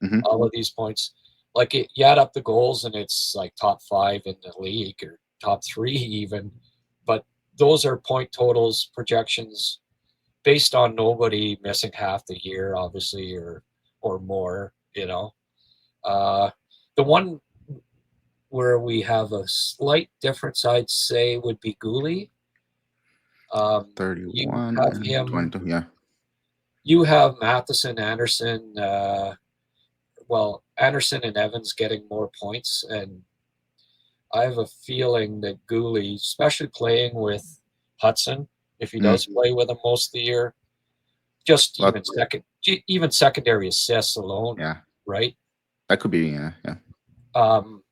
Hmm. All of these points, like you add up the goals and it's like top 5 in the league or top 3 even, but those are point totals projections based on nobody missing half the year, obviously, or more. Uh, the one where we have a slight difference, I'd say, would be Gooley. You 31 have and him. 22. Yeah. You have Matheson, Anderson. Well, Anderson and Evans getting more points, and I have a feeling that Gooley, especially playing with Hudson, if he does Mm. play with him most of the year, just But even secondary assists alone, yeah, right? that could be. Yeah. Yeah. Um,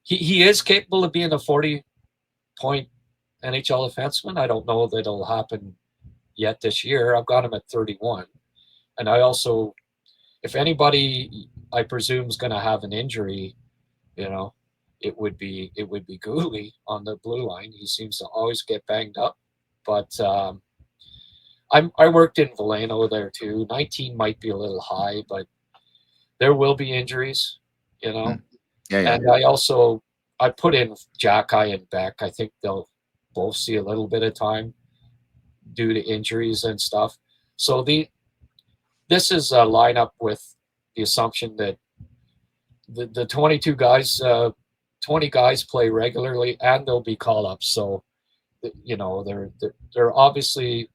he is capable of being a 40-point NHL defenseman. I don't know that it'll happen yet this year. I've got him at 31, and I also, if anybody, I presume is going to have an injury, you know, it would be Gooley on the blue line. He seems to always get banged up, but I worked in Valeno there too. 19 might be a little high, but there will be injuries, you know. Mm. Yeah. Yeah. And I put in Jacky and Beck. I think they'll both see a little bit of time due to injuries and stuff. So this is a lineup with the assumption that the 22 guys, 20 guys play regularly, and there'll be call ups. So they're obviously,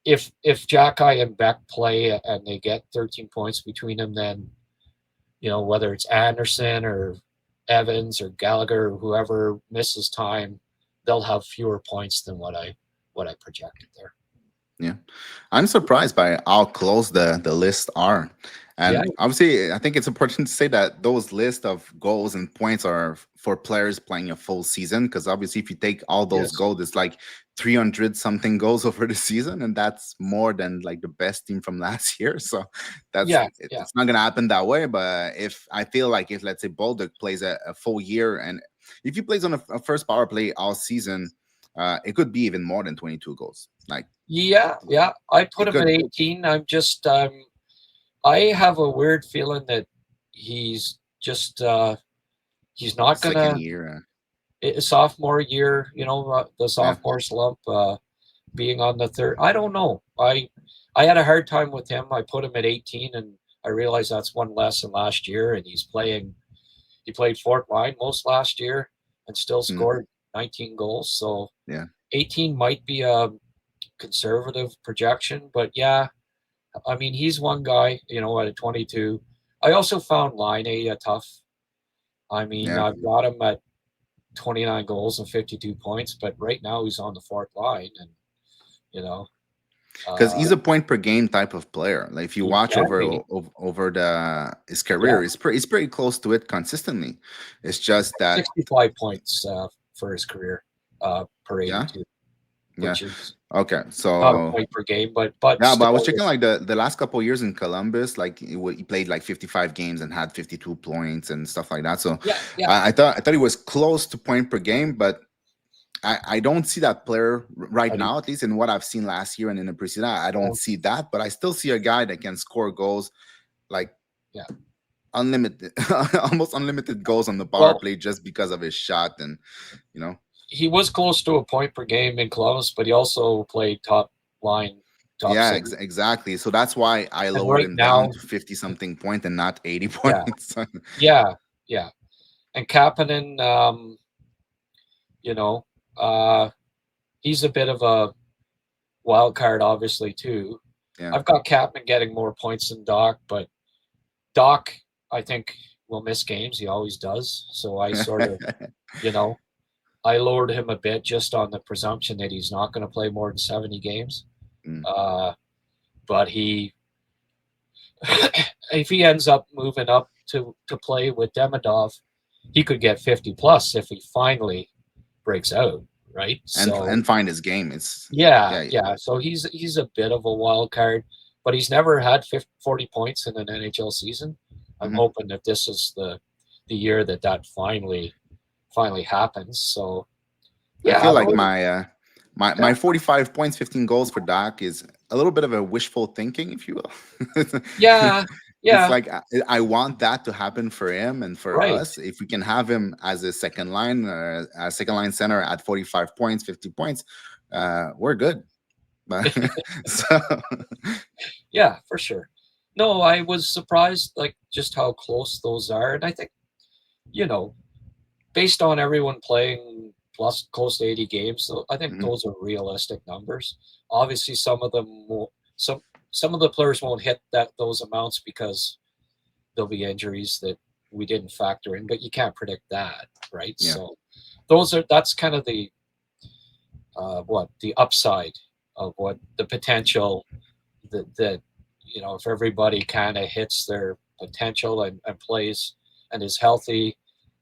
if Jacky and Beck play and they get 13 points between them, then whether it's Anderson or Evans or Gallagher or whoever misses time, they'll have fewer points than what I projected there. Yeah, I'm surprised by how close the lists are, Yeah. and obviously, I think it's important to say that those lists of goals and points are for players playing a full season. Because obviously, if you take all those Yes. goals, it's like 300 something goals over the season, and that's more than like the best team from last year. So Yeah. Yeah. it's not gonna happen that way. But if I feel like if let's say Bolduc plays a full year, and if he plays on a first power play all season, it could be even more than 22 goals. Like Yeah. Yeah. I put it him at could 18. I have a weird feeling that he's just he's not second gonna year. sophomore year. The Yeah. sophomore slump. Being on the third. I don't know. I had a hard time with him. I put him at 18, and I realized that's one less than last year. And he played fourth line most last year and still Mm, scored 19 goals. So yeah. 18 might be a conservative projection, but yeah, I mean he's one guy. At a 22. I also found Line A tough. I mean, Yeah. I've got him at 29 goals and 52 points, but right now he's on the fourth line, and you know, Because uh, he's a point per game type of player. Like if you he watch can be. over the his Yeah, career, he's pretty close to it consistently. It's just that 65 points for his career per yeah, 82, yeah. which is Okay, not a so point per game, but yeah, but I was still, checking like the last couple of years in Columbus, like he played like 55 games and had 52 points and stuff like that. So yeah, yeah. I thought he was close to point per game, but I don't see that player right I do. now, at least in what I've seen last year and in the preseason. I don't Um, see that, but I still see a guy that can score goals like yeah. unlimited, almost unlimited goals on the power Well, play just because of his shot and you know, he was close to a point per game in Columbus, but he also played top line, top yeah, six. exactly. So that's why I And lowered right him down now, to 50 something point and not 80 yeah, points. yeah, yeah. And Kapanen, you know, uh, he's a bit of a wild card, obviously too. Yeah. I've got Kapanen getting more points than Doc, but Doc, I think, will miss games. He always does. So I sort of, you know, I lowered him a bit just on the presumption that he's not going to play more than 70 games. Mm. Uh, but if he ends up moving up to play with Demidov, he could get 50 plus if he finally breaks out, right? So And find his game. It's yeah, yeah. yeah. So he's a bit of a wild card, but he's never had 50, 40 points in an NHL season. I'm Mhm. hoping that this is the year that finally happens. So I yeah, feel like no, my 45 points, 15 goals for Doc is a little bit of a wishful thinking, if you will. yeah, It's yeah, like I want that to happen for him and for right. us. If we can have him as a second line center at 45 points, 50 points, we're good. But so Yeah, for sure. No, I was surprised like just how close those are, and I think you know based on everyone playing. plus close to 80 games. So I think those are realistic numbers. Obviously, some of the players won't hit those amounts because there'll be injuries that we didn't factor in, but you can't predict that, right? Yeah. So that's kind of the upside of what the potential that if everybody kind of hits their potential and plays and is healthy,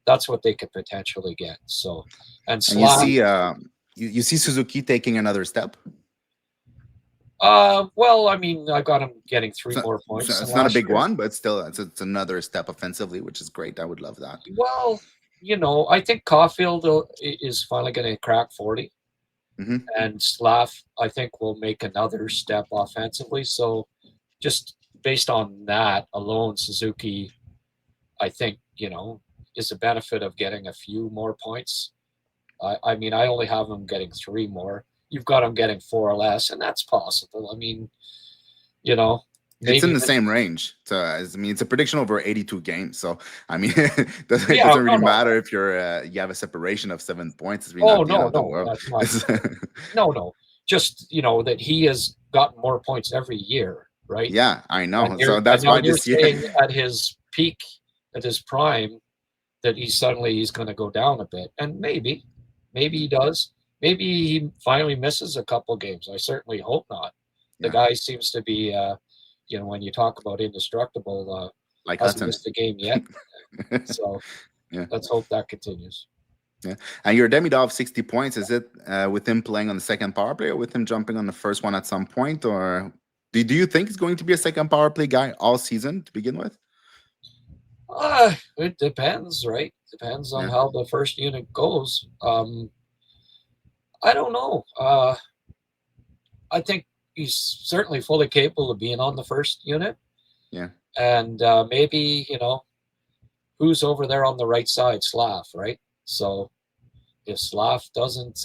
that's what they could potentially get. So, and you Slav, see, you see Suzuki taking another step. well, I mean, I got him getting 3 more points. It's not a big one, but still, it's another step offensively, which is great. I would love that. Well, I think Caulfield is finally going to crack 40. And Slav, I think, will make another step offensively. So just based on that alone, Suzuki, I think, is a benefit of getting a few more points. I mean, I only have him getting 3 more. You've got him getting 4 or less, and that's possible. I mean, maybe it's in the same range. So I mean, it's a prediction over 82 games. So I mean, it doesn't really matter if you have a separation of 7 points. It's really not the end of the world. That's not, no. Just that he has gotten more points every year, right? Yeah, I know. So that's why this year, saying at his peak, at his prime, that he's going to go down a bit, and maybe he does. Maybe he finally misses a couple games. I certainly hope not. The guy seems to be, when you talk about indestructible, like hasn't Hudson. missed a game yet. So let's hope that continues. Yeah, and your Demidov 60 points, is it with him playing on the second power play or with him jumping on the first one at some point? Or do you think he's going to be a second power play guy all season to begin with? It depends, right? Depends on how the first unit goes. I don't know. I think he's certainly fully capable of being on the first unit. Yeah. And maybe, who's over there on the right side? Slav, right? So if Slav doesn't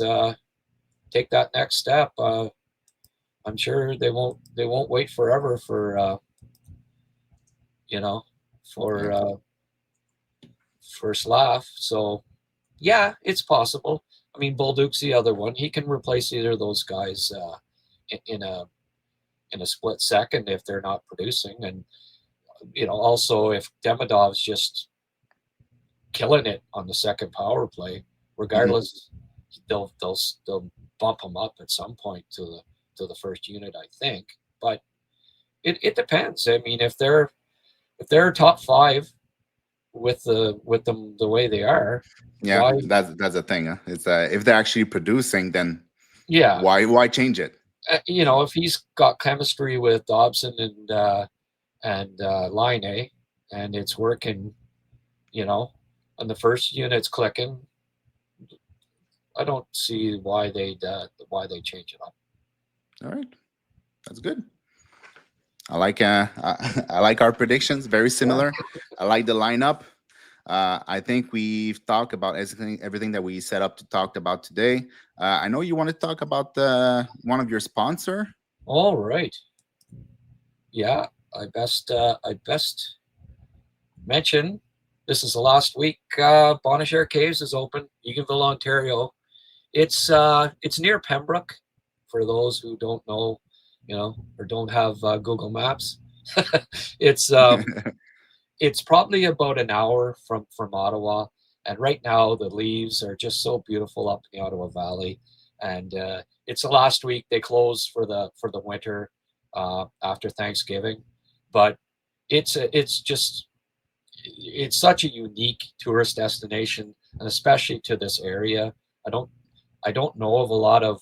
take that next step, I'm sure they won't wait forever for for Slav. So yeah, it's possible. I mean, Bolduc's the other one. He can replace either of those guys in a split second if they're not producing. And also if Demidov's just killing it on the second power play, regardless, they'll bump him up at some point to the first unit, I think. But it depends. I mean, if they're top 5 with them the way they are, that's the thing. Huh? It's if they're actually producing, then why change it? If he's got chemistry with Dobson and Line, and it's working, and the first unit's clicking, I don't see why they change it up. All right, that's good. I like I like our predictions. Very similar. I like the lineup. I think we've talked about everything that we set up to talk about today. I know you want to talk about one of your sponsor. All right. Yeah, I best mention this is the last week. Bonachère Caves is open, Eganville, Ontario. It's near Pembroke. For those who don't know, or don't have Google Maps, it's probably about an hour from Ottawa. And right now the leaves are just so beautiful up in the Ottawa Valley. And it's the last week. They close for the winter after Thanksgiving. But it's such a unique tourist destination, and especially to this area. I don't know of a lot of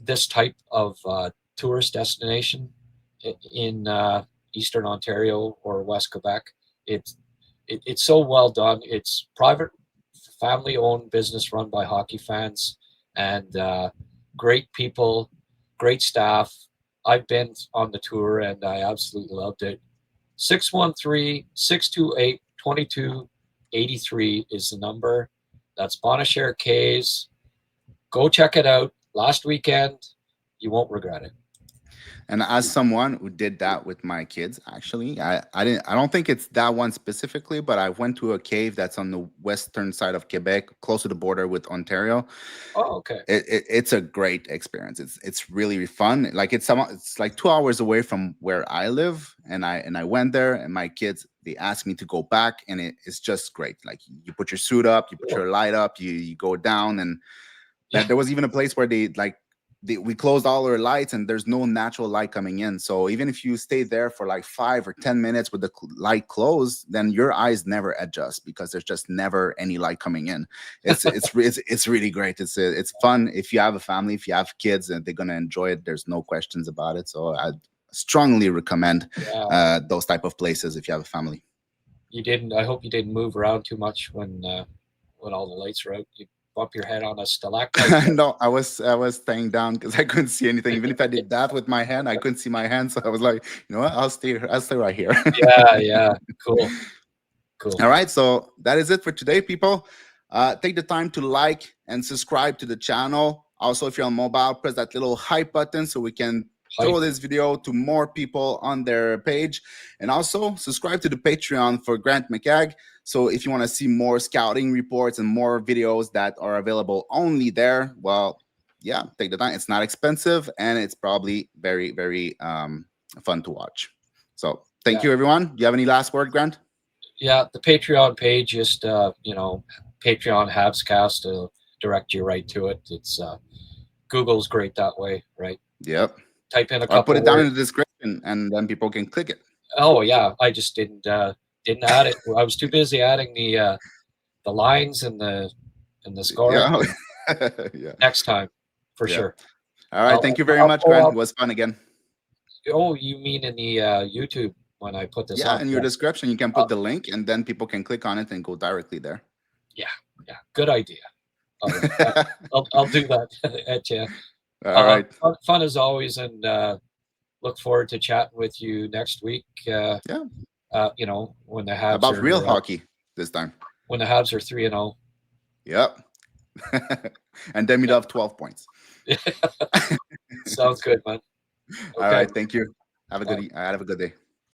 this type of tourist destination in Eastern Ontario or West Quebec. It's so well done. It's private, family-owned business run by hockey fans, and great people, great staff. I've been on the tour and I absolutely loved it. 613-628-2283 is the number. That's Bonachère Caves. Go check it out. Last weekend, you won't regret it. And as someone who did that with my kids, actually, I don't think it's that one specifically, but I went to a cave that's on the western side of Quebec, close to the border with Ontario. Oh, okay. It's a great experience. It's really fun. Like it's like 2 hours away from where I live, and I went there, and my kids, they asked me to go back, and it's just great. Like you put your suit up, you put Cool. your light up, you go down, and Yeah. there was even a place where we closed all our lights, and there's no natural light coming in. So even if you stay there for like 5 or 10 minutes with the light closed, then your eyes never adjust because there's just never any light coming in. It's really great. It's fun if you have a family, if you have kids, and they're gonna enjoy it. There's no questions about it. So I strongly recommend Yeah. those type of places if you have a family. You didn't. I hope you didn't move around too much when all the lights were out. You bump your head on a stalactite. No, I was staying down because I couldn't see anything. Even if I did that with my hand, I couldn't see my hand. So I was like, you know what? I'll stay right here. Yeah. Yeah. Cool. Cool. All right, so that is it for today, people. Take the time to like and subscribe to the channel. Also, if you're on mobile, press that little hype button so we can Hype. throw this video to more people on their page. And also subscribe to the Patreon for Grant McCagg. So if you want to see more scouting reports and more videos that are available only there, well, yeah, take the time. It's not expensive, and it's probably very, very fun to watch. So thank Yeah. you, everyone. Do you have any last word, Grant? Yeah. The Patreon page, just Patreon HabsCast to direct you right to it. It's Google's great that way, right? Yep. Type in a Or put couple it down words. in the description, and then people can click it. Oh yeah, I just didn't add it. I was too busy adding the lines and the scoring. Yeah. But Yeah. next time, for Yeah. sure. All right. Thank you very I'll much, pull Grant. up. It was fun again. Oh, you mean in the YouTube when I put this Yeah. up? In your Yeah. description, you can Uh, put the link, and then people can click on it and go directly there. yeah. Yeah. Good idea. All right. I'll do that, Etienne. All right. Fun as always, and look forward to chatting with you next week. Yeah. When the Habs About real are hockey this time. 3-0. Yep. And then we'd have 12 points. Sounds good, man. All Okay. right. Thank you. Have a Bye. good day.